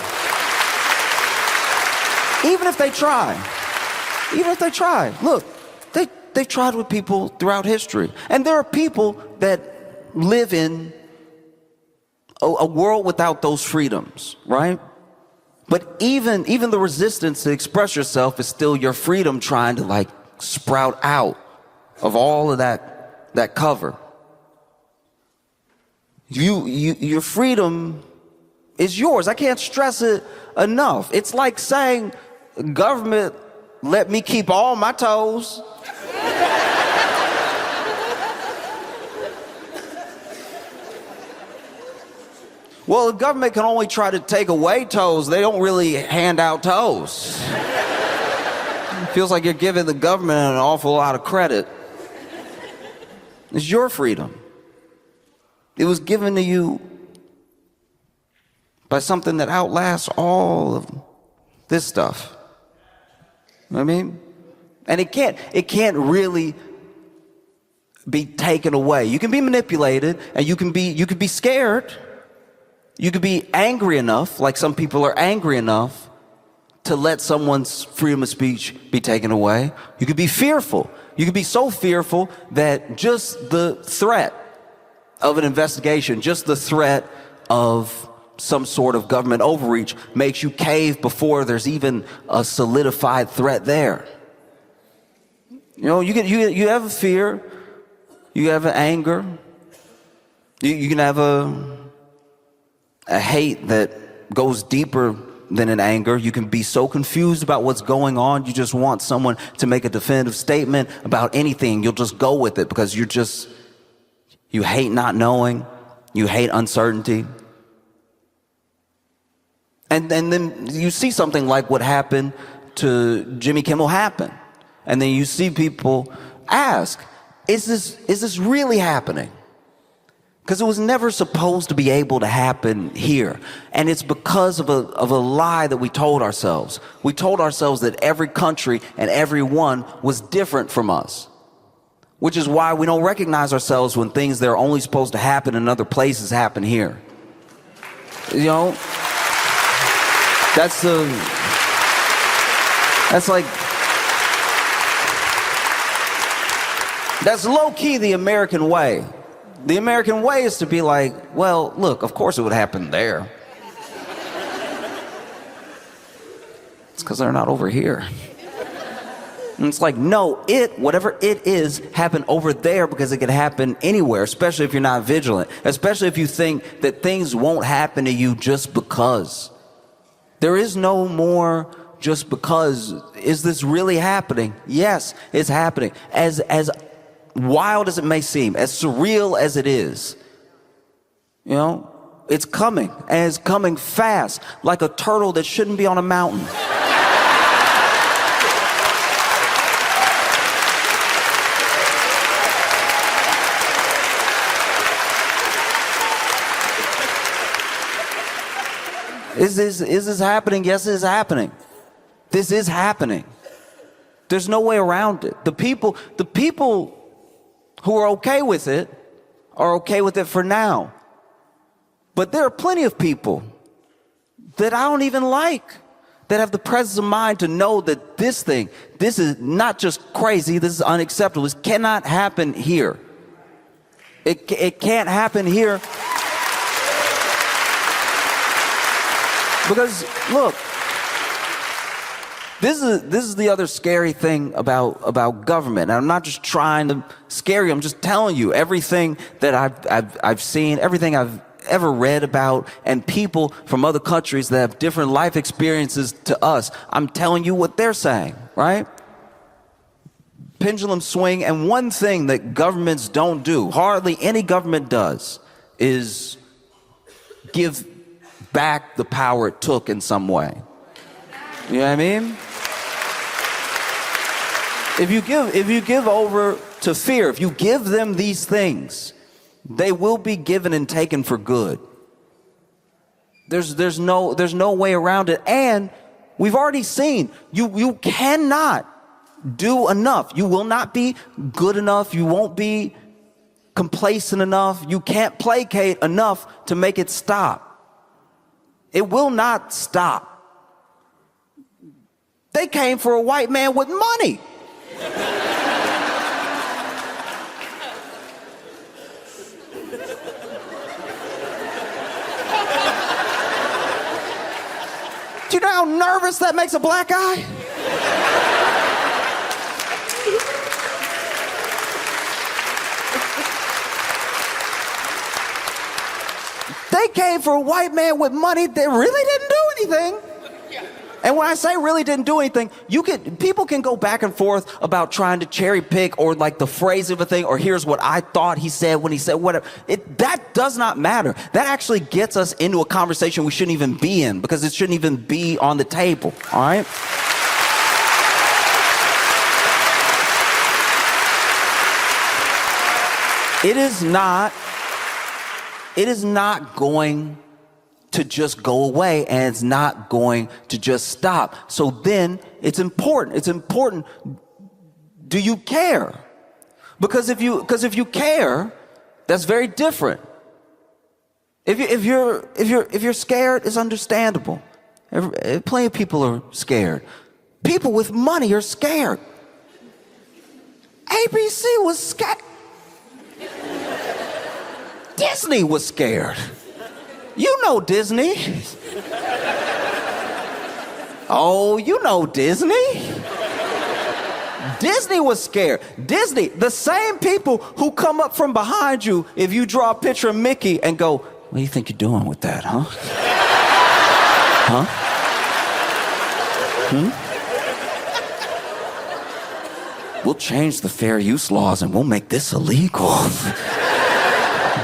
Even if they try. Even if they try. Look, they've tried with people throughout history. And there are people that live in a world without those freedoms, right? But even the resistance to express yourself is still your freedom trying to like sprout out of all of that cover. Your freedom is yours. I can't stress it enough. It's like saying, government, let me keep all my toes. Well, the government can only try to take away toes. They don't really hand out toes. It feels like you're giving the government an awful lot of credit. It's your freedom. It was given to you by something that outlasts all of this stuff. You know what I mean? And it can't really be taken away. You can be manipulated, and you can be scared. You could be angry enough, like some people are angry enough, to let someone's freedom of speech be taken away. You could be fearful. You could be so fearful that just the threat of an investigation, just the threat of some sort of government overreach makes you cave before there's even a solidified threat there. You know, you have a fear, you have an anger, you can have a hate that goes deeper than an anger. You can be so confused about what's going on, you just want someone to make a definitive statement about anything. You'll just go with it because you hate not knowing, you hate uncertainty. And then you see something like what happened to Jimmy Kimmel happen. And then you see people ask, is this really happening? Because it was never supposed to be able to happen here. And it's because of a lie that we told ourselves. We told ourselves that every country and everyone was different from us. Which is why we don't recognize ourselves when things that are only supposed to happen in other places happen here. You know? That's low-key the American way. The American way is to be like, well, look, of course it would happen there. It's because they're not over here. And it's like, no, whatever it is, happened over there because it could happen anywhere, especially if you're not vigilant, especially if you think that things won't happen to you just because. There is no more just because. Is this really happening? Yes, it's happening. As wild as it may seem, as surreal as it is, you know, it's coming, and it's coming fast, like a turtle that shouldn't be on a mountain. Is this happening? Yes, it is happening. This is happening. There's no way around it. The people who are okay with it are okay with it for now. But there are plenty of people that I don't even like, that have the presence of mind to know that this is not just crazy, this is unacceptable. This cannot happen here. It can't happen here. Because, look, this is the other scary thing about government. And I'm not just trying to scare you. I'm just telling you everything that I've seen, everything I've ever read about, and people from other countries that have different life experiences to us. I'm telling you what they're saying, right? Pendulum swing. And one thing that governments don't do, hardly any government does, is give back the power it took in some way. You know what I mean? If you give over to fear, if you give them these things, they will be given and taken for good. There's no way around it. And we've already seen you cannot do enough. You will not be good enough. You won't be complacent enough. You can't placate enough to make it stop. It will not stop. They came for a white man with money. Do you know how nervous that makes a black guy? They came for a white man with money that really didn't do anything. And when I say really didn't do anything, people can go back and forth about trying to cherry pick or like the phrase of a thing, or here's what I thought he said when he said whatever. That does not matter. That actually gets us into a conversation we shouldn't even be in, because it shouldn't even be on the table, all right? It is not going to just go away, and it's not going to just stop. So then it's important. Do you care? Because if you care, that's very different. If you're scared, it's understandable. Plenty of people are scared. People with money are scared. ABC was scared. Disney was scared. You know Disney. Oh, you know Disney. Disney was scared. Disney, the same people who come up from behind you if you draw a picture of Mickey and go, what do you think you're doing with that, huh? Huh? We'll change the fair use laws and we'll make this illegal.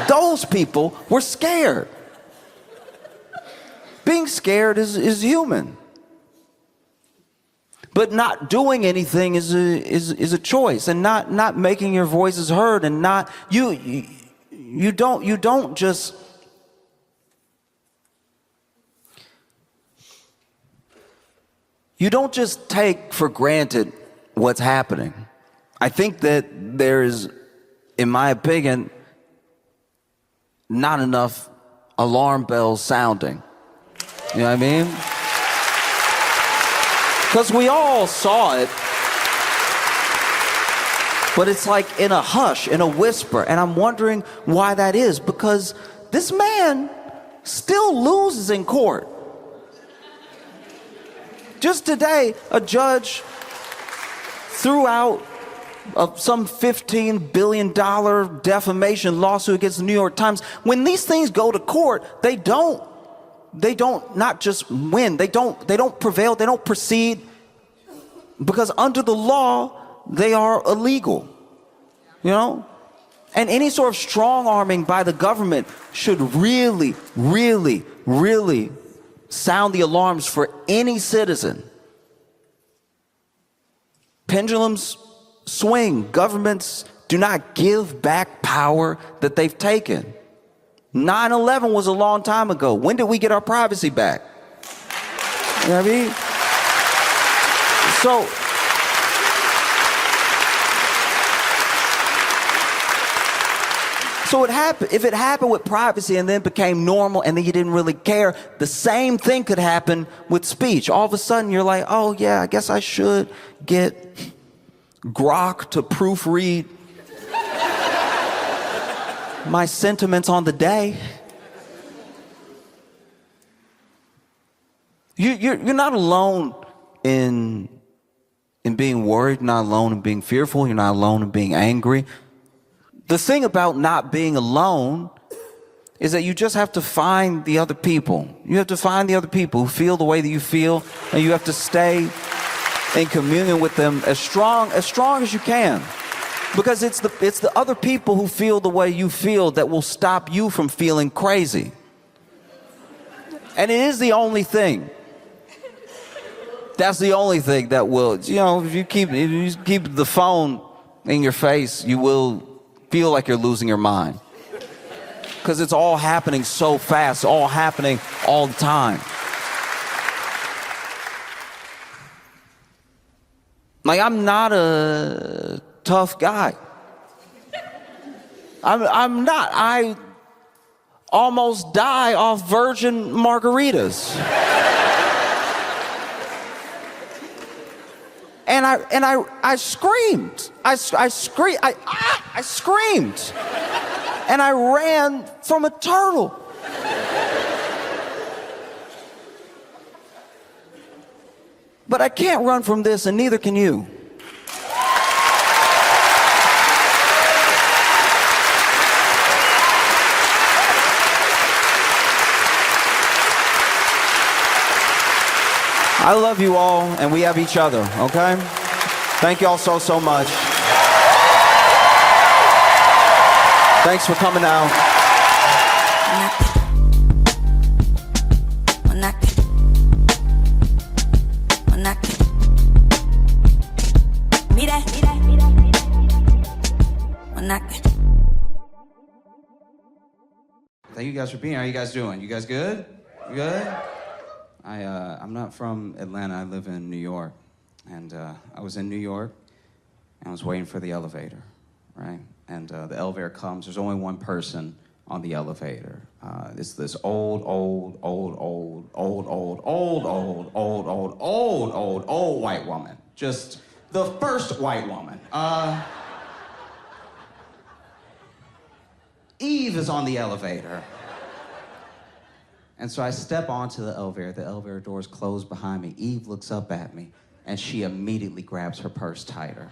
Those people were scared. Being scared is human. But not doing anything is a choice, and not making your voices heard, and not you don't just take for granted what's happening. I think that there is, in my opinion, not enough alarm bells sounding. You know what I mean? Because we all saw it, but it's like in a hush, in a whisper, and I'm wondering why that is, because this man still loses in court. Just today, a judge threw out some $15 billion defamation lawsuit against the New York Times. When these things go to court, they don't not just win, they don't prevail, they don't proceed, because under the law they are illegal, you know? And any sort of strong arming by the government should really sound the alarms for any citizen. Pendulums swing. Governments do not give back power that they've taken. 9/11 was a long time ago. When did we get our privacy back? You know what I mean? So if it happened with privacy and then became normal and then you didn't really care, the same thing could happen with speech. All of a sudden you're like, oh yeah, I guess I should get Grok to proofread my sentiments on the day. You're not alone in being worried. You're not alone in being fearful. You're not alone in being angry. The thing about not being alone is that you just have to find the other people. You have to find the other people who feel the way that you feel, and you have to stay in communion with them as strong as you can. Because it's the other people who feel the way you feel that will stop you from feeling crazy. And it is the only thing. That's the only thing that will, you know, if you keep the phone in your face, you will feel like you're losing your mind. Because it's all happening so fast, all happening all the time. Like, I'm not a tough guy. I'm not. I almost die off virgin margaritas. And I screamed. I screamed. And I ran from a turtle. But I can't run from this, and neither can you. I love you all, and we have each other, okay? Thank you all so much. Thanks for coming out. Thank you guys for being here. How you guys doing? You guys good? You good? I'm not from Atlanta. I live in New York. And I was in New York, and I was waiting for the elevator. right? And the elevator comes. There's only one person on the elevator. It's this old white woman. Just the first white woman. Eve is on the elevator. And so I step onto the elevator doors close behind me. Eve looks up at me, and she immediately grabs her purse tighter,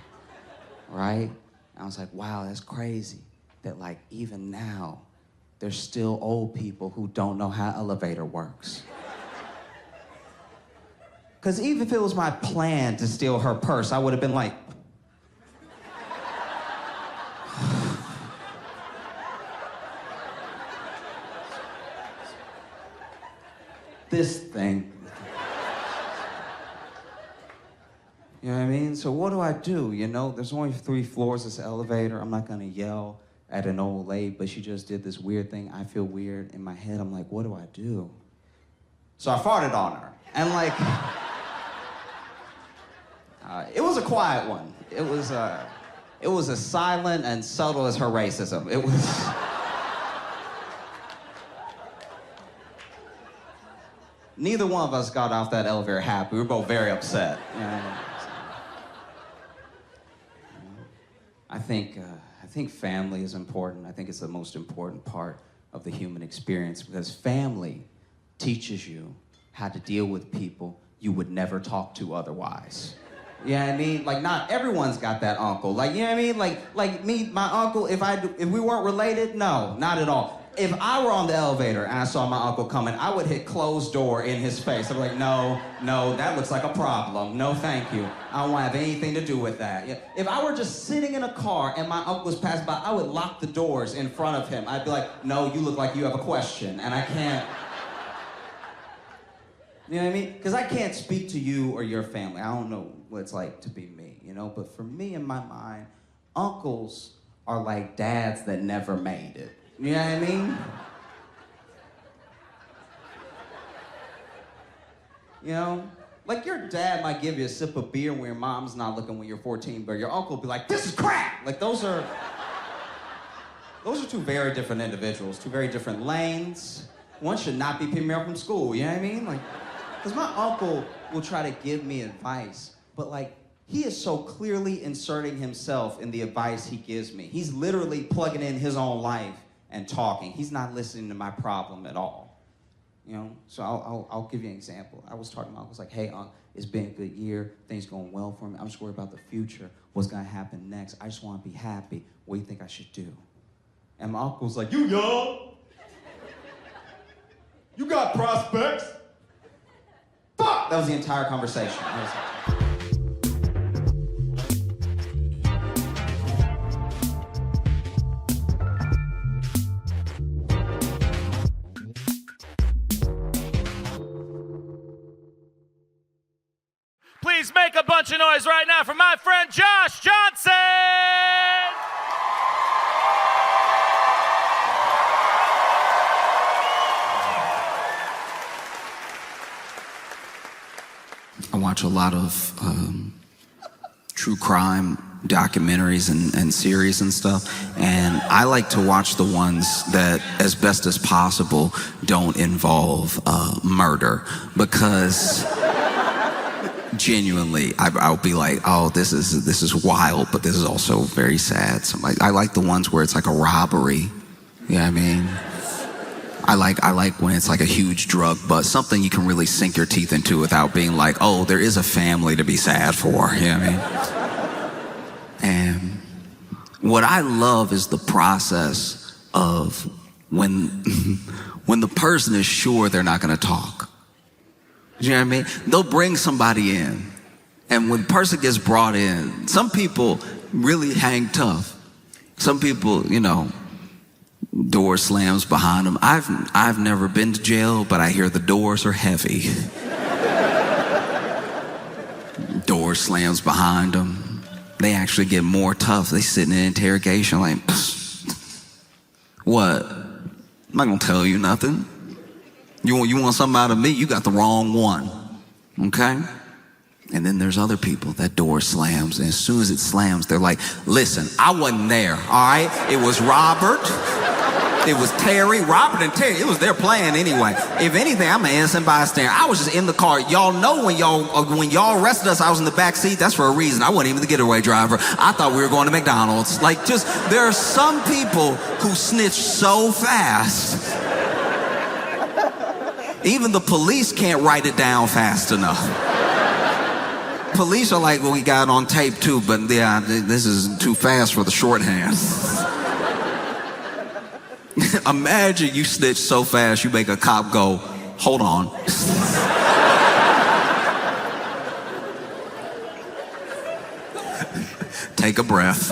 right? And I was like, wow, that's crazy that like even now, there's still old people who don't know how elevator works. Because even if it was my plan to steal her purse, I would have been like, this thing. You know what I mean? So what do? You know, there's only 3 floors of this elevator. I'm not gonna yell at an old lady, but she just did this weird thing. I feel weird in my head. I'm like, what do I do? So I farted on her. And like, it was a quiet one. It was as silent and subtle as her racism. It was... Neither one of us got off that elevator happy. We were both very upset. You know? I think family is important. I think it's the most important part of the human experience because family teaches you how to deal with people you would never talk to otherwise. You know what I mean? Like, not everyone's got that uncle. Like, you know what I mean? Like me, my uncle, if we weren't related, no, not at all. If I were on the elevator and I saw my uncle coming, I would hit closed door in his face. I'd be like, no, that looks like a problem. No, thank you. I don't want to have anything to do with that. Yeah. If I were just sitting in a car and my uncle was passing by, I would lock the doors in front of him. I'd be like, no, you look like you have a question, and I can't. You know what I mean? Because I can't speak to you or your family. I don't know what it's like to be me, you know? But for me, in my mind, uncles are like dads that never made it. You know what I mean? You know? Like your dad might give you a sip of beer when your mom's not looking when you're 14, but your uncle will be like, this is crack! Like those are 2 very different individuals, 2 very different lanes. One should not be picking me up from school, you know what I mean? Like, because my uncle will try to give me advice, but like, he is so clearly inserting himself in the advice he gives me. He's literally plugging in his own life and talking. He's not listening to my problem at all. You know, so I'll give you an example. I was talking to my uncle, I was like, hey, it's been a good year, things going well for me. I'm just worried about the future, what's gonna happen next. I just wanna be happy. What do you think I should do? And my uncle was like, you young? You got prospects? Fuck! That was the entire conversation. I was like, Please make a bunch of noise right now for my friend Josh Johnson! I watch a lot of true crime documentaries and series and stuff, and I like to watch the ones that, as best as possible, don't involve murder, because genuinely, I'll be like, oh, this is wild, but this is also very sad. So I like the ones where it's like a robbery. You know what I mean? I like when it's like a huge drug bust, something you can really sink your teeth into without being like, oh, there is a family to be sad for. You know what I mean? And what I love is the process of when the person is sure they're not going to talk. You know what I mean? They'll bring somebody in, and when the person gets brought in, some people really hang tough. Some people, you know, door slams behind them. I've never been to jail, but I hear the doors are heavy. Door slams behind them. They actually get more tough. They sit in an interrogation like, what? I'm not gonna tell you nothing. You want something out of me? You got the wrong one, okay? And then there's other people, that door slams, and as soon as it slams, they're like, listen, I wasn't there, all right? It was Robert, it was Terry, Robert and Terry, it was their plan anyway. If anything, I'm an innocent bystander. I was just in the car. Y'all know when y'all arrested us, I was in the back seat. That's for a reason. I wasn't even the getaway driver. I thought we were going to McDonald's. Like, just, there are some people who snitch so fast. Even the police can't write it down fast enough. Police are like, well, we got it on tape too, but yeah, this is too fast for the shorthand. Imagine you snitch so fast, you make a cop go, hold on. Take a breath.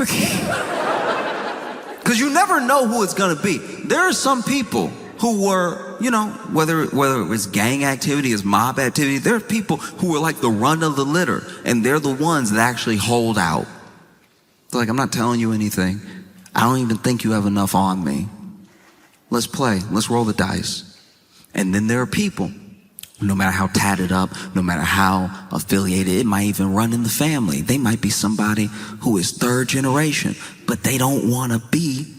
Because you never know who it's gonna be. There are some people who were, you know, whether it was gang activity, it's mob activity, there are people who are like the run of the litter, and they're the ones that actually hold out. They're like, I'm not telling you anything. I don't even think you have enough on me. Let's play, let's roll the dice. And then there are people, no matter how tatted up, no matter how affiliated, it might even run in the family. They might be somebody who is third generation, but they don't want to be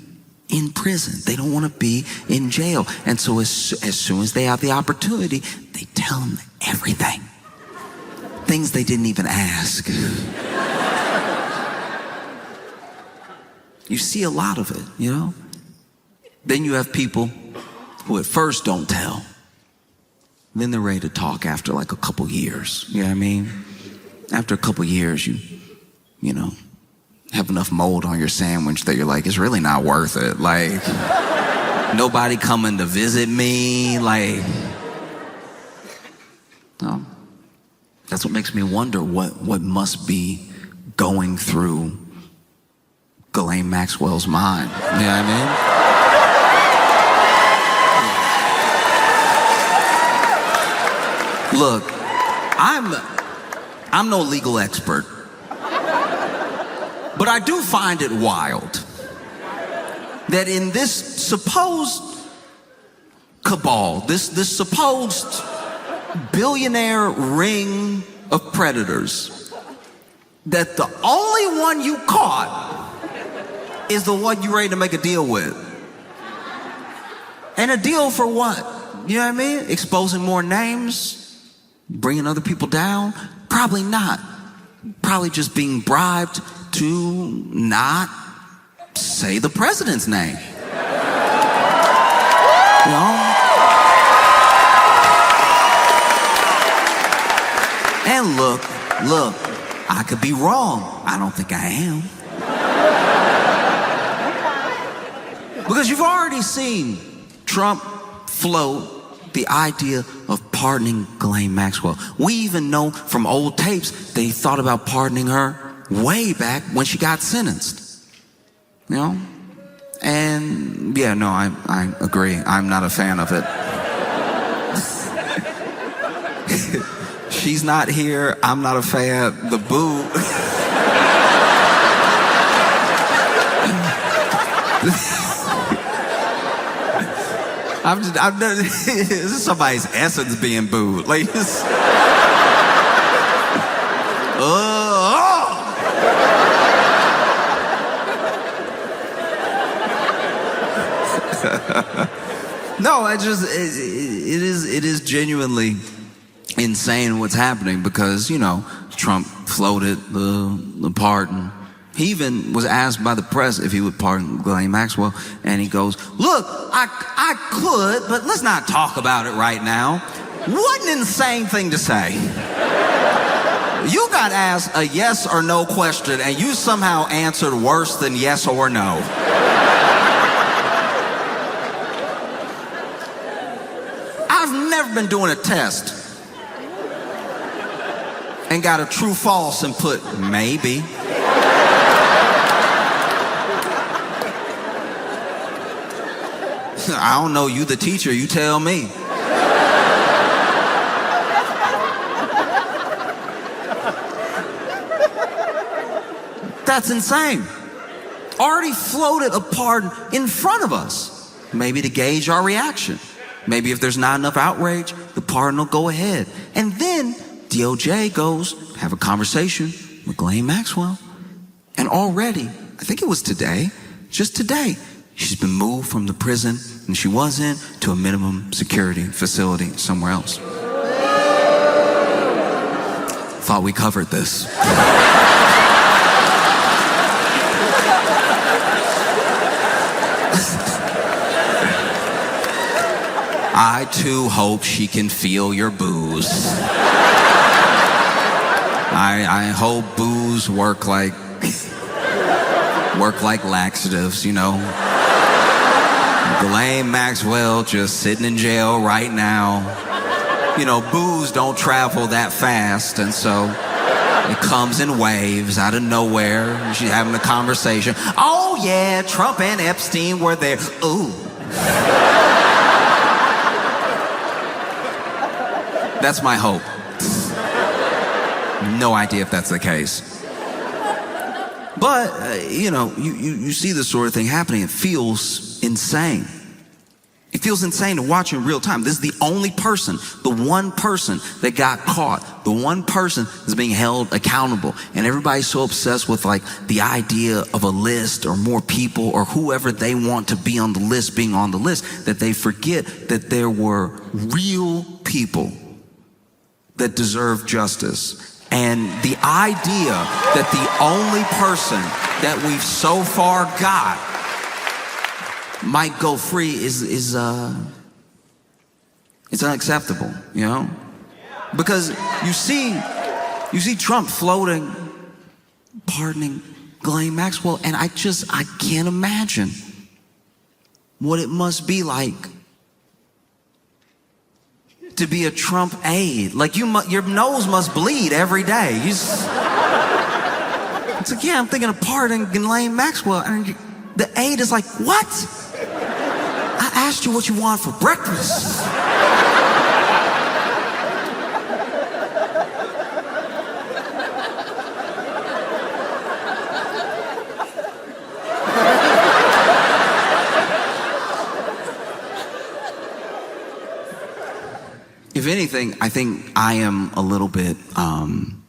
in prison. They don't want to be in jail. And so as soon as they have the opportunity, they tell them everything. Things they didn't even ask. You see a lot of it, you know? Then you have people who at first don't tell. Then they're ready to talk after like a couple years. You know what I mean? After a couple years, you know, have enough mold on your sandwich that you're like, it's really not worth it. Like, nobody coming to visit me. Like, no. That's what makes me wonder what must be going through Ghislaine Maxwell's mind. You know what I mean? Look, I'm no legal expert. But I do find it wild that in this supposed cabal, this supposed billionaire ring of predators, that the only one you caught is the one you're ready to make a deal with. And a deal for what? You know what I mean? Exposing more names? Bringing other people down? Probably not. Probably just being bribed to not say the president's name. You know? And look, I could be wrong. I don't think I am. Because you've already seen Trump float the idea of pardoning Ghislaine Maxwell. We even know from old tapes they thought about pardoning her way back when she got sentenced. You know? And yeah, no, I agree. I'm not a fan of it. She's not here. I'm not a fan. The boo. This is somebody's essence being booed. Like, this. No, it is genuinely insane what's happening because, you know, Trump floated the pardon. He even was asked by the press if he would pardon Ghislaine Maxwell, and he goes, look, I could, but let's not talk about it right now. What an insane thing to say. You got asked a yes or no question, and you somehow answered worse than yes or no. I've never been doing a test and got a true false and put maybe. I don't know, you the teacher, you tell me. That's insane. Already floated a pardon in front of us, maybe to gauge our reaction. Maybe if there's not enough outrage, the pardon will go ahead. And then, do DOJ goes, have a conversation with Ghislaine Maxwell. And already, I think it was today, just today, she's been moved from the prison and she was in to a minimum security facility somewhere else. Thought we covered this. I too hope she can feel your booze. I hope booze work like laxatives, you know. Ghislaine Maxwell just sitting in jail right now. You know, booze don't travel that fast, and so it comes in waves out of nowhere. She's having a conversation. Oh yeah, Trump and Epstein were there. Ooh. That's my hope. No idea if that's the case. But, you know, you see this sort of thing happening. It feels insane. It feels insane to watch in real time. This is the only person, the one person that got caught, the one person that's being held accountable. And everybody's so obsessed with like the idea of a list or more people or whoever they want to be on the list being on the list that they forget that there were real people that deserve justice. And the idea that the only person that we've so far got might go free is it's unacceptable, you know? Because you see Trump floating, pardoning Ghislaine Maxwell, and I can't imagine what it must be like to be a Trump aide. Like your nose must bleed every day. It's like, yeah, I'm thinking of pardoning Ghislaine Maxwell, and the aide is like, what? I asked you what you want for breakfast. If anything, I think I am a little bit, I'm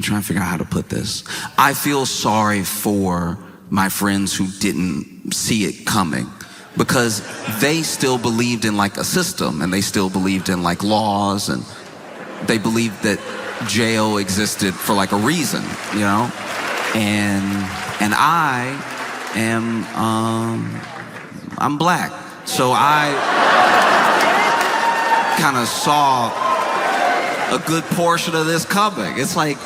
trying to figure out how to put this. I feel sorry for my friends who didn't see it coming because they still believed in like a system and they still believed in like laws and they believed that jail existed for like a reason, you know? And I am, I'm black. So I kind of saw a good portion of this coming. It's like,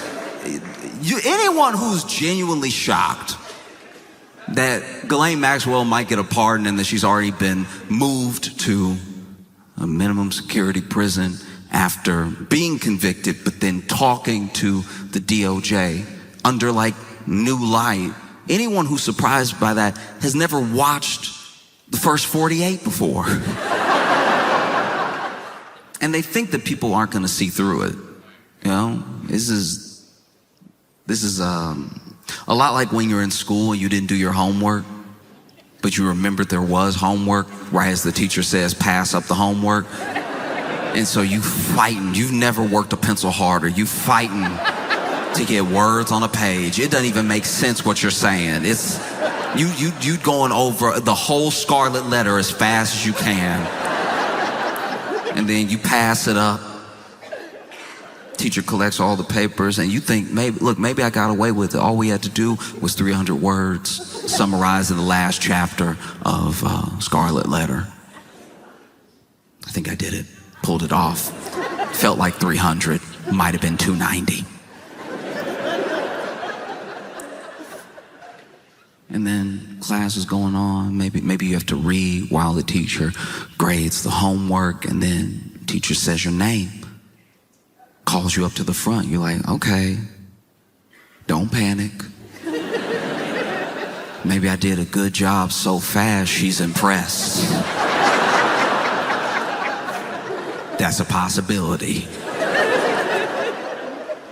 anyone who's genuinely shocked that Ghislaine Maxwell might get a pardon and that she's already been moved to a minimum security prison after being convicted, but then talking to the DOJ under like new light, anyone who's surprised by that has never watched the first 48 before. And they think that people aren't going to see through it. You know, this is a lot like when you're in school and you didn't do your homework, but you remembered there was homework right as the teacher says, pass up the homework. And so you fighting. You've never worked a pencil harder. You fighting to get words on a page. It doesn't even make sense what you're saying. It's you going over the whole scarlet letter as fast as you can. And then you pass it up. Teacher collects all the papers and you think, maybe I got away with it. All we had to do was 300 words summarized in the last chapter of Scarlet Letter. I think I did it. Pulled it off. Felt like 300. Might have been 290. And then class is going on. Maybe you have to read while the teacher grades the homework, and then teacher says your name, calls you up to the front. You're like, okay, don't panic. Maybe I did a good job so fast she's impressed. That's a possibility.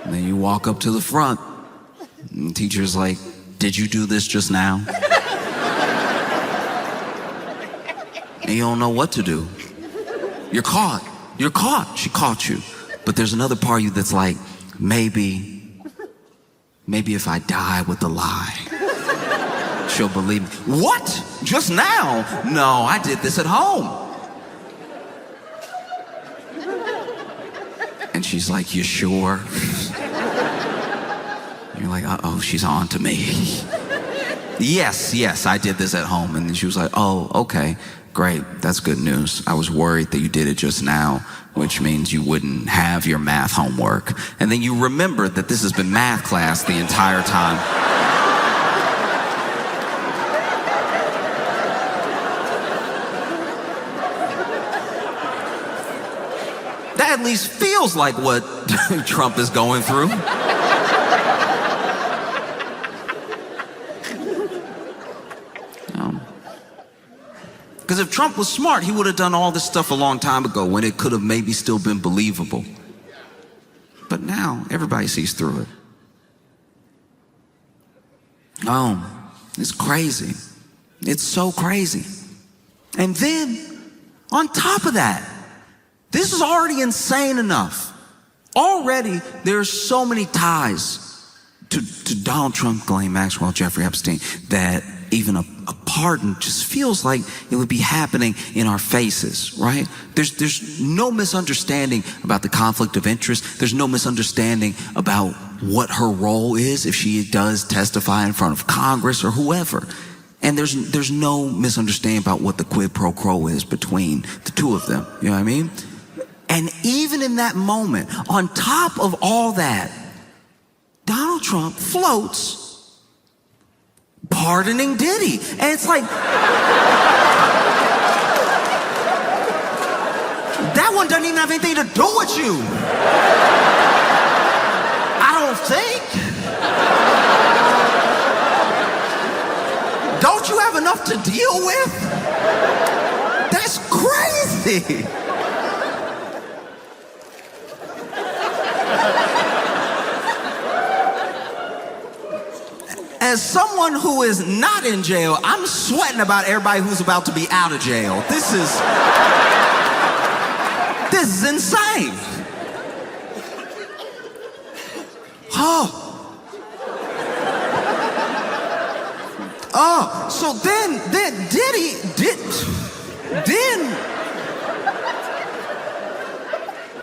And then you walk up to the front, and the teacher's like, did you do this just now? And you don't know what to do. You're caught. You're caught. She caught you. But there's another part of you that's like, maybe if I die with the lie, she'll believe me. What? Just now? No, I did this at home. And she's like, you sure? You're like, uh-oh, she's on to me. Yes, I did this at home. And then she was like, oh, okay, great, that's good news. I was worried that you did it just now, which means you wouldn't have your math homework. And then you remembered that this has been math class the entire time. That at least feels like what Trump is going through. Because if Trump was smart, he would have done all this stuff a long time ago when it could have maybe still been believable. But now, everybody sees through it. Oh, it's crazy. It's so crazy. And then, on top of that, this is already insane enough. Already, there's so many ties to Donald Trump, Ghislaine Maxwell, Jeffrey Epstein, that even a pardon just feels like it would be happening in our faces, right? There's no misunderstanding about the conflict of interest. There's no misunderstanding about what her role is if she does testify in front of Congress or whoever. And there's no misunderstanding about what the quid pro quo is between the two of them. You know what I mean? And even in that moment, on top of all that, Donald Trump floats pardoning Diddy. And it's like, that one doesn't even have anything to do with you. I don't think. Don't you have enough to deal with? That's crazy. As someone who is not in jail, I'm sweating about everybody who's about to be out of jail. This is insane. So then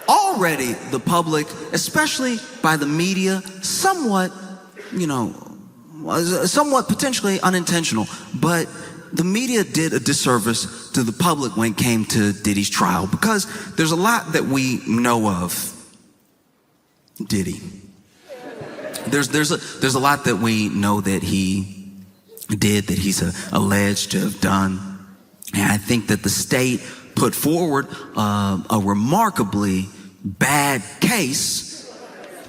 already the public, especially by the media, somewhat potentially unintentional, but the media did a disservice to the public when it came to Diddy's trial, because there's a lot that we know of Diddy. There's a lot that we know that he did, that he's alleged to have done. And I think that the state put forward a remarkably bad case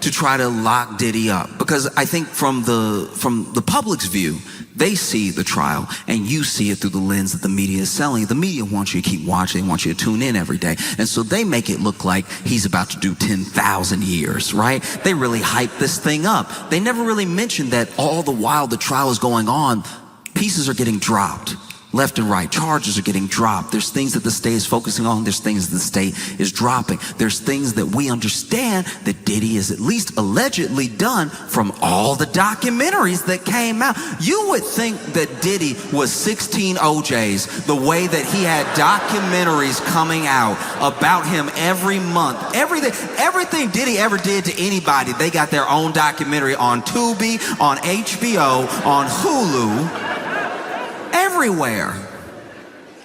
to try to lock Diddy up, because I think from the public's view, they see the trial and you see it through the lens that the media is selling. The media wants you to keep watching, they want you to tune in every day, and so they make it look like he's about to do 10,000 years, right? They really hype this thing up. They never really mention that all the while the trial is going on, pieces are getting dropped. Left and right, charges are getting dropped. There's things that the state is focusing on. There's things that the state is dropping. There's things that we understand that Diddy is at least allegedly done from all the documentaries that came out. You would think that Diddy was 16 OJs, the way that he had documentaries coming out about him every month. Everything Diddy ever did to anybody, they got their own documentary on Tubi, on HBO, on Hulu. Everywhere.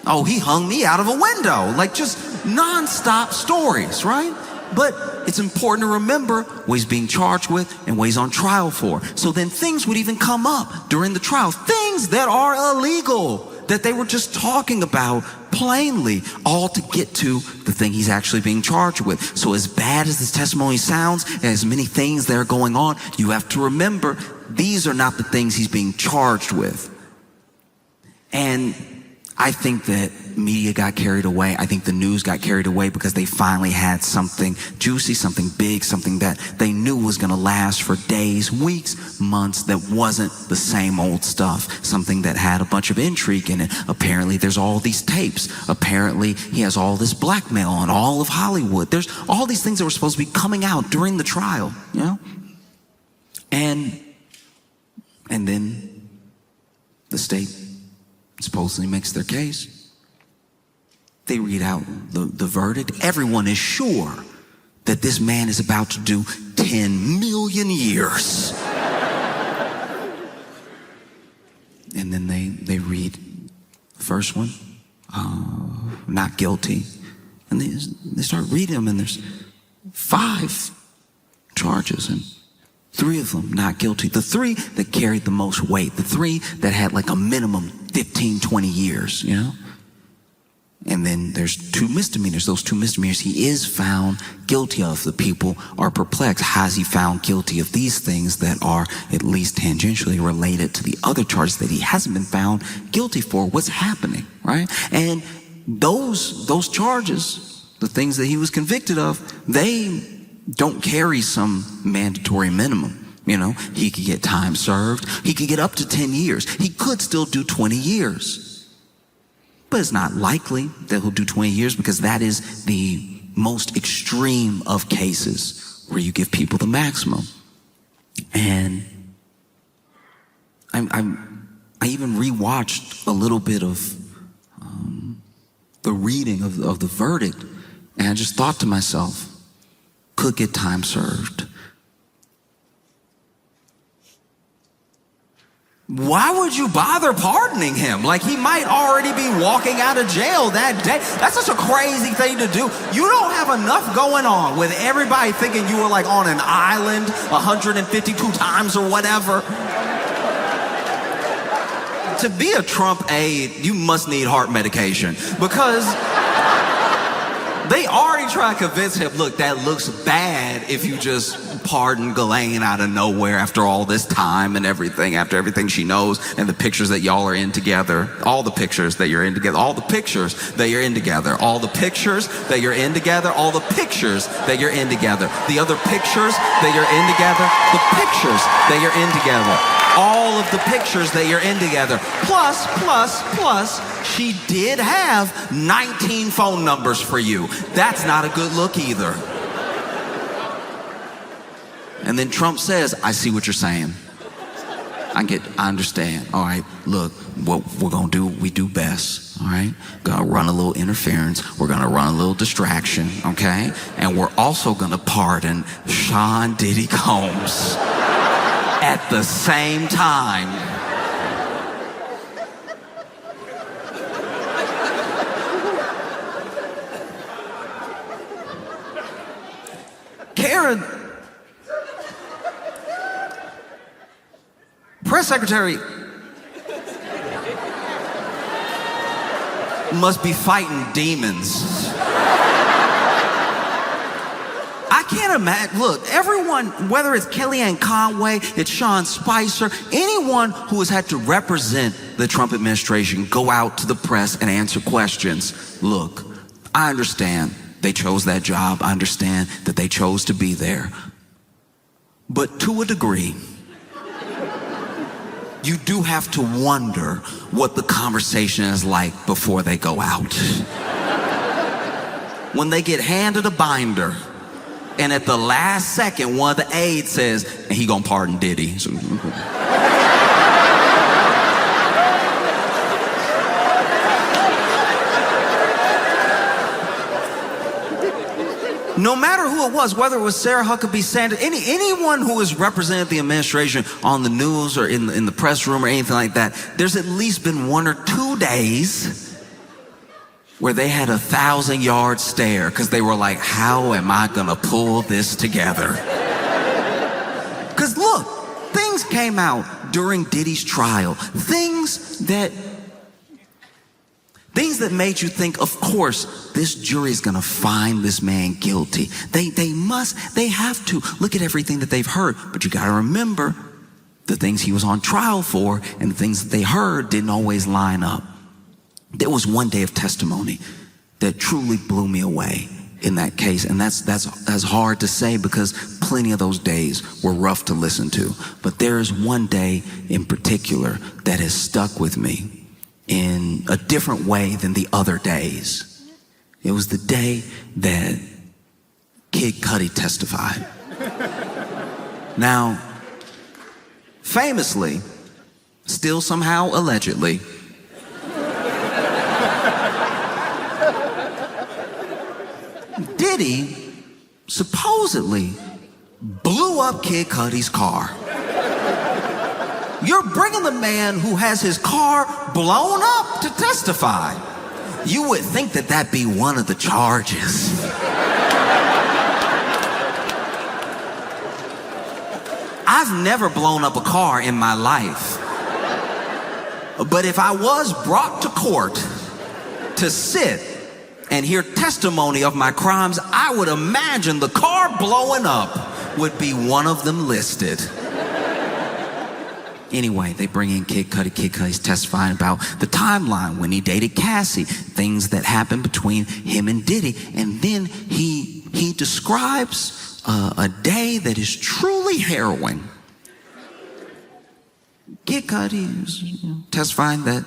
Oh, he hung me out of a window. Like, just nonstop stories, right? But it's important to remember what he's being charged with and what he's on trial for. So then things would even come up during the trial. Things that are illegal, that they were just talking about plainly, all to get to the thing he's actually being charged with. So as bad as this testimony sounds, and as many things that are going on, you have to remember these are not the things he's being charged with. And I think that media got carried away. I think the news got carried away because they finally had something juicy, something big, something that they knew was going to last for days, weeks, months, that wasn't the same old stuff, something that had a bunch of intrigue in it. Apparently there's all these tapes. Apparently he has all this blackmail on all of Hollywood. There's all these things that were supposed to be coming out during the trial, you know? And then the state supposedly makes their case. They read out the verdict. Everyone is sure that this man is about to do 10 million years. And then they read the first one, not guilty. And they start reading them, and there's 5 charges, and 3 of them not guilty. The 3 that carried the most weight, the 3 that had like a minimum 15, 20 years, you know? And then there's 2 misdemeanors. Those 2 misdemeanors he is found guilty of. The people are perplexed. How is he found guilty of these things that are at least tangentially related to the other charges that he hasn't been found guilty for? What's happening, right? And those charges, the things that he was convicted of, they don't carry some mandatory minimum. You know, he could get time served. He could get up to 10 years. He could still do 20 years. But it's not likely that he'll do 20 years because that is the most extreme of cases where you give people the maximum. And I even rewatched a little bit of the reading of the verdict, and I just thought to myself, could get time served. Why would you bother pardoning him? Like, he might already be walking out of jail that day. That's such a crazy thing to do. You don't have enough going on with everybody thinking you were like on an island 152 times or whatever. To be a Trump aide, you must need heart medication, because they already try to convince him, look, that looks bad if you just pardon Ghislaine out of nowhere after all this time and everything, after everything she knows and the pictures that y'all are in together, all the pictures that you're in together, all the pictures that you're in together, all the pictures that you're in together, all the pictures that you're in together, the other pictures that you're in together, the pictures that you're in together, all of the pictures that you're in together, plus, she did have 19 phone numbers for you. That's not a good look either. And then Trump says, I see what you're saying. I understand. All right, look, what we're gonna do, we do best. All right, gonna run a little interference. We're gonna run a little distraction, okay? And we're also gonna pardon Sean Diddy Combs at the same time. Karen, press secretary, must be fighting demons. I can't imagine. Look, everyone, whether it's Kellyanne Conway, it's Sean Spicer, anyone who has had to represent the Trump administration, go out to the press and answer questions. Look, I understand they chose that job. I understand that they chose to be there. But to a degree, you do have to wonder what the conversation is like before they go out. When they get handed a binder, and at the last second, one of the aides says, and he gonna pardon Diddy. So, no matter who it was, whether it was Sarah Huckabee Sanders, anyone who has represented the administration on the news or in the press room or anything like that, there's at least been 1 or 2 days where they had a 1,000-yard stare because they were like, how am I gonna pull this together? Because look, things came out during Diddy's trial, things that made you think, of course, this jury is gonna find this man guilty. They have to look at everything that they've heard, but you gotta remember the things he was on trial for and the things that they heard didn't always line up. There was one day of testimony that truly blew me away in that case. And that's hard to say because plenty of those days were rough to listen to. But there is one day in particular that has stuck with me in a different way than the other days. It was the day that Kid Cudi testified. Now, famously, still somehow allegedly, Diddy supposedly blew up Kid Cudi's car. You're bringing the man who has his car blown up to testify. You would think that that'd be one of the charges. I've never blown up a car in my life. But if I was brought to court to sit and hear testimony of my crimes, I would imagine the car blowing up would be one of them listed. Anyway, they bring in Kid Cudi. Kid Cudi's testifying about the timeline when he dated Cassie, things that happened between him and Diddy. And then he describes a day that is truly harrowing. Kid Cudi was testifying that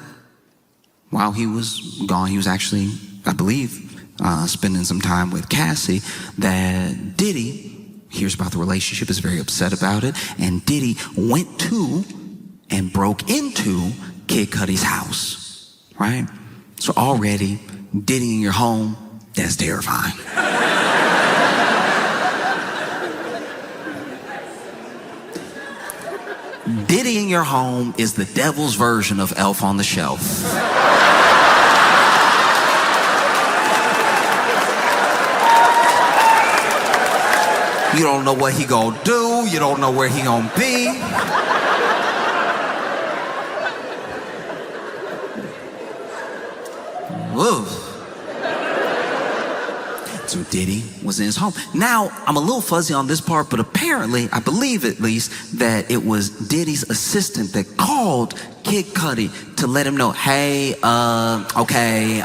while he was gone, he was actually, I believe, spending some time with Cassie, that Diddy hears about the relationship, is very upset about it, and Diddy went to and broke into Kid Cudi's house, right? So already, Diddy in your home, that's terrifying. Diddy in your home is the devil's version of Elf on the Shelf. You don't know what he gonna do. You don't know where he gonna be. Woo. So Diddy was in his home. Now, I'm a little fuzzy on this part, but apparently, I believe at least, that it was Diddy's assistant that called Kid Cudi to let him know, hey, okay,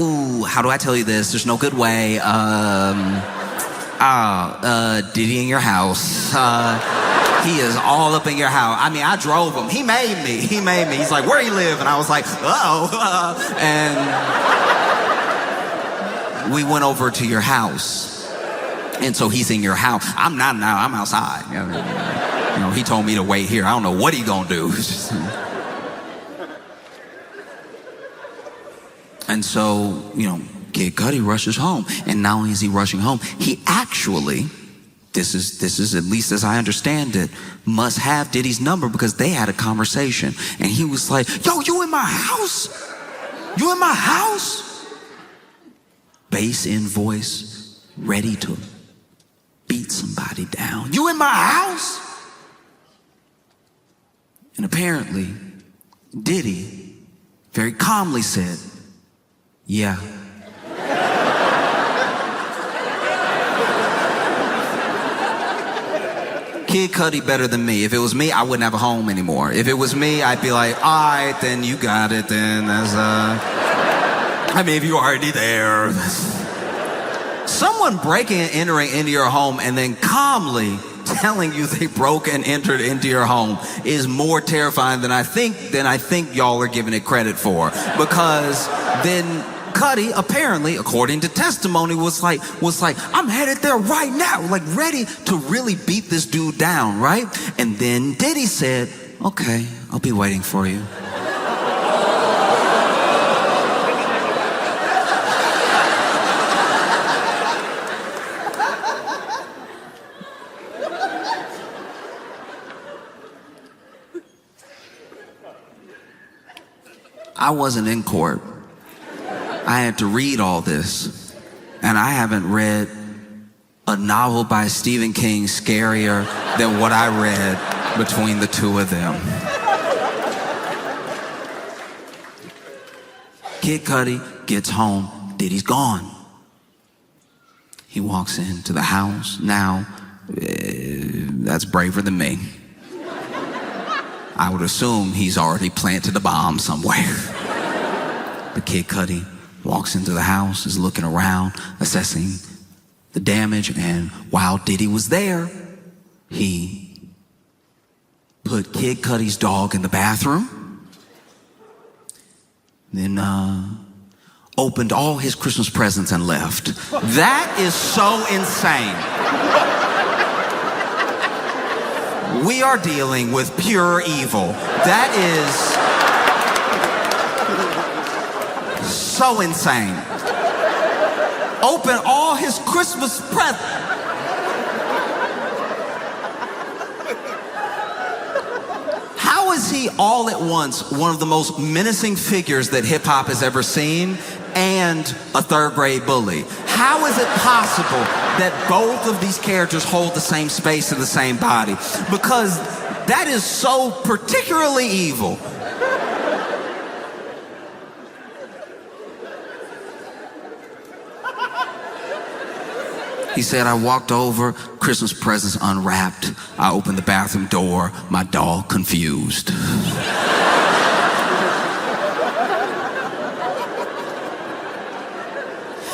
ooh, how do I tell you this? There's no good way. Diddy in your house. He is all up in your house. I mean, I drove him. He made me. He's like, where you live? And I was like, and we went over to your house. And so he's in your house. I'm not now. I'm outside. You know, he told me to wait here. I don't know what he gonna do. And so, Kid Cudi rushes home. And not only is he rushing home, he actually, this is at least as I understand it, must have Diddy's number because they had a conversation. And he was like, yo, you in my house? You in my house? Bass in voice, ready to beat somebody down. You in my house? And apparently, Diddy very calmly said, yeah. Kid Cudi better than me. If it was me, I wouldn't have a home anymore. If it was me, I'd be like, all right, then you got it. Then I mean, if you're already there. Someone breaking and entering into your home and then calmly telling you they broke and entered into your home is more terrifying than I think y'all are giving it credit for. Because then Cudi, apparently, according to testimony, was like, I'm headed there right now, like ready to really beat this dude down, right? And then Diddy said, okay, I'll be waiting for you. I wasn't in court. I had to read all this. And I haven't read a novel by Stephen King scarier than what I read between the two of them. Kid Cudi gets home. Diddy's gone. He walks into the house. Now, that's braver than me. I would assume he's already planted a bomb somewhere. But Kid Cudi walks into the house, is looking around, assessing the damage, and while Diddy was there, he put Kid Cudi's dog in the bathroom, then opened all his Christmas presents and left. That is so insane. We are dealing with pure evil. That is so insane. Open all his Christmas presents. How is he all at once one of the most menacing figures that hip hop has ever seen and a third grade bully? How is it possible that both of these characters hold the same space in the same body? Because that is so particularly evil. He said, I walked over, Christmas presents unwrapped. I opened the bathroom door, my dog confused.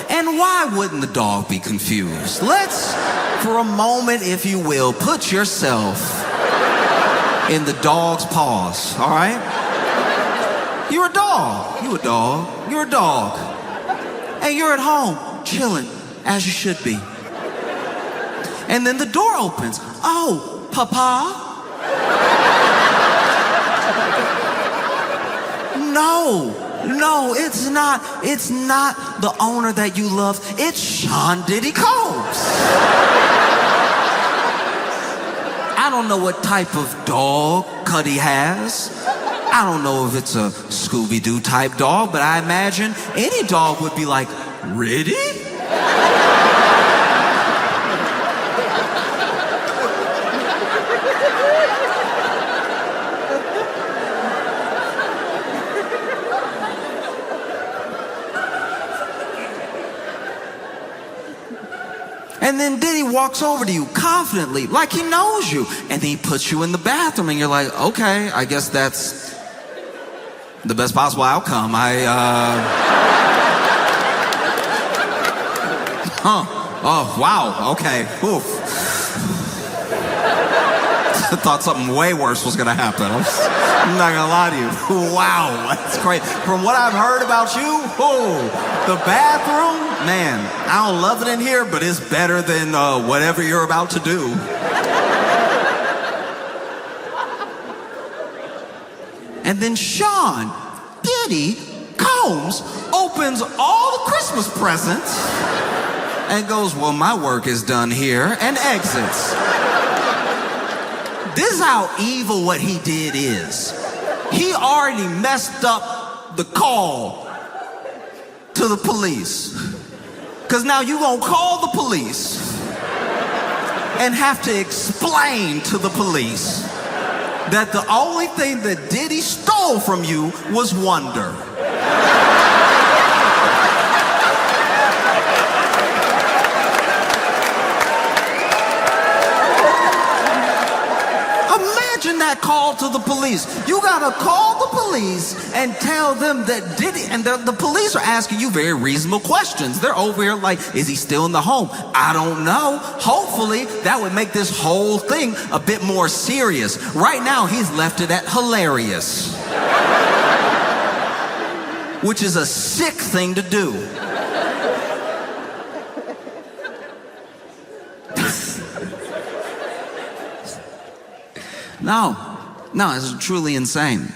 And why wouldn't the dog be confused? Let's, for a moment, if you will, put yourself in the dog's paws, all right? You're a dog. You a dog. You're a dog. And you're at home, chilling, as you should be. And then the door opens. Oh, Papa? No, it's not. It's not the owner that you love. It's Sean Diddy Combs. I don't know what type of dog Cudi has. I don't know if it's a Scooby-Doo type dog, but I imagine any dog would be like, really? And then Diddy walks over to you confidently, like he knows you. And then he puts you in the bathroom and you're like, okay, I guess that's the best possible outcome. Oh, wow, okay, oof. I thought something way worse was gonna happen. I'm not gonna lie to you. Wow, that's great. From what I've heard about you, the bathroom, man, I don't love it in here, but it's better than whatever you're about to do. And then Sean Diddy Combs opens all the Christmas presents and goes, well, my work is done here, and exits. This is how evil what he did is. He already messed up the call to the police. Because now you're going to call the police and have to explain to the police that the only thing that Diddy stole from you was wonder. Imagine that call to the police. You gotta call the police and tell them that Diddy, and the police are asking you very reasonable questions. They're over here like, is he still in the home? I don't know. Hopefully that would make this whole thing a bit more serious. Right now he's left it at hilarious, which is a sick thing to do. No, it's truly insane.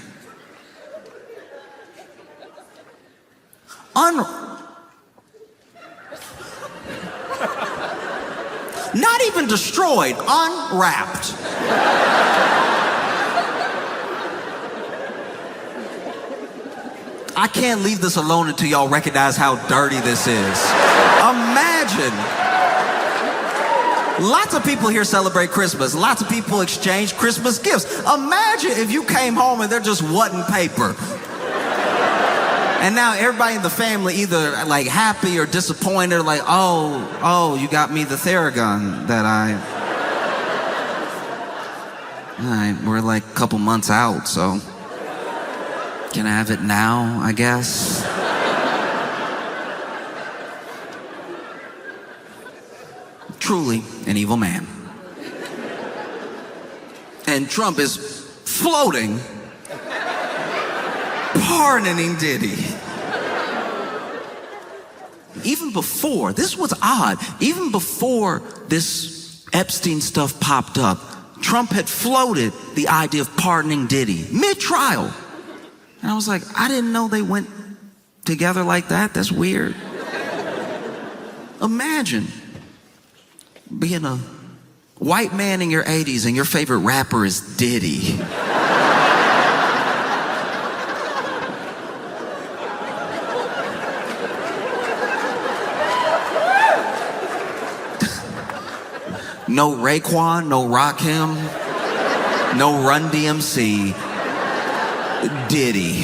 Not even destroyed, unwrapped. I can't leave this alone until y'all recognize how dirty this is. Imagine. Lots of people here celebrate Christmas. Lots of people exchange Christmas gifts. Imagine if you came home and there just wasn't paper. And now everybody in the family either like happy or disappointed, like, oh, you got me the Theragun that All right, we're like a couple months out, so can I have it now, I guess? Truly an evil man. And Trump is floating, pardoning Diddy. Even before, this is what's odd, even before this Epstein stuff popped up, Trump had floated the idea of pardoning Diddy mid-trial. And I was like, I didn't know they went together like that. That's weird. Imagine being a white man in your 80s and your favorite rapper is Diddy. No Raekwon, no Rakim, no Run DMC, Diddy.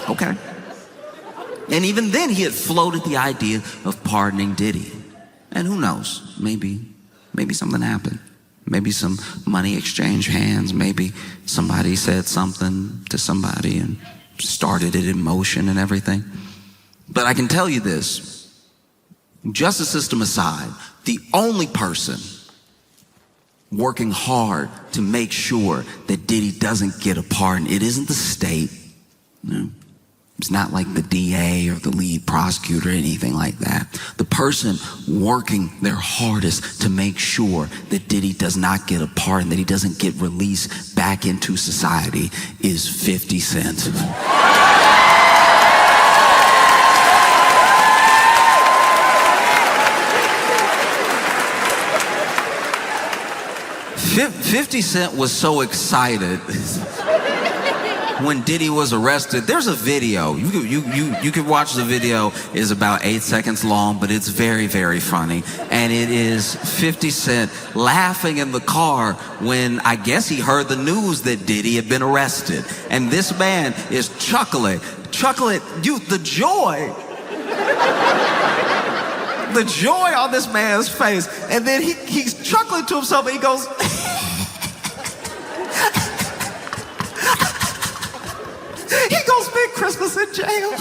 Okay. And even then he had floated the idea of pardoning Diddy. And who knows, maybe something happened. Maybe some money exchanged hands. Maybe somebody said something to somebody and started it in motion and everything. But I can tell you this, justice system aside, the only person working hard to make sure that Diddy doesn't get a pardon, it isn't the state. No. It's not like the DA or the lead prosecutor or anything like that. The person working their hardest to make sure that Diddy does not get a pardon, that he doesn't get released back into society is 50 Cent. 50 Cent was so excited when Diddy was arrested. There's a video. You could watch the video. It's about 8 seconds long, but it's very, very funny. And it is 50 Cent laughing in the car when I guess he heard the news that Diddy had been arrested. And this man is chuckling. The joy on this man's face. And then he's chuckling to himself and he goes, he goes, "Big Christmas in jail."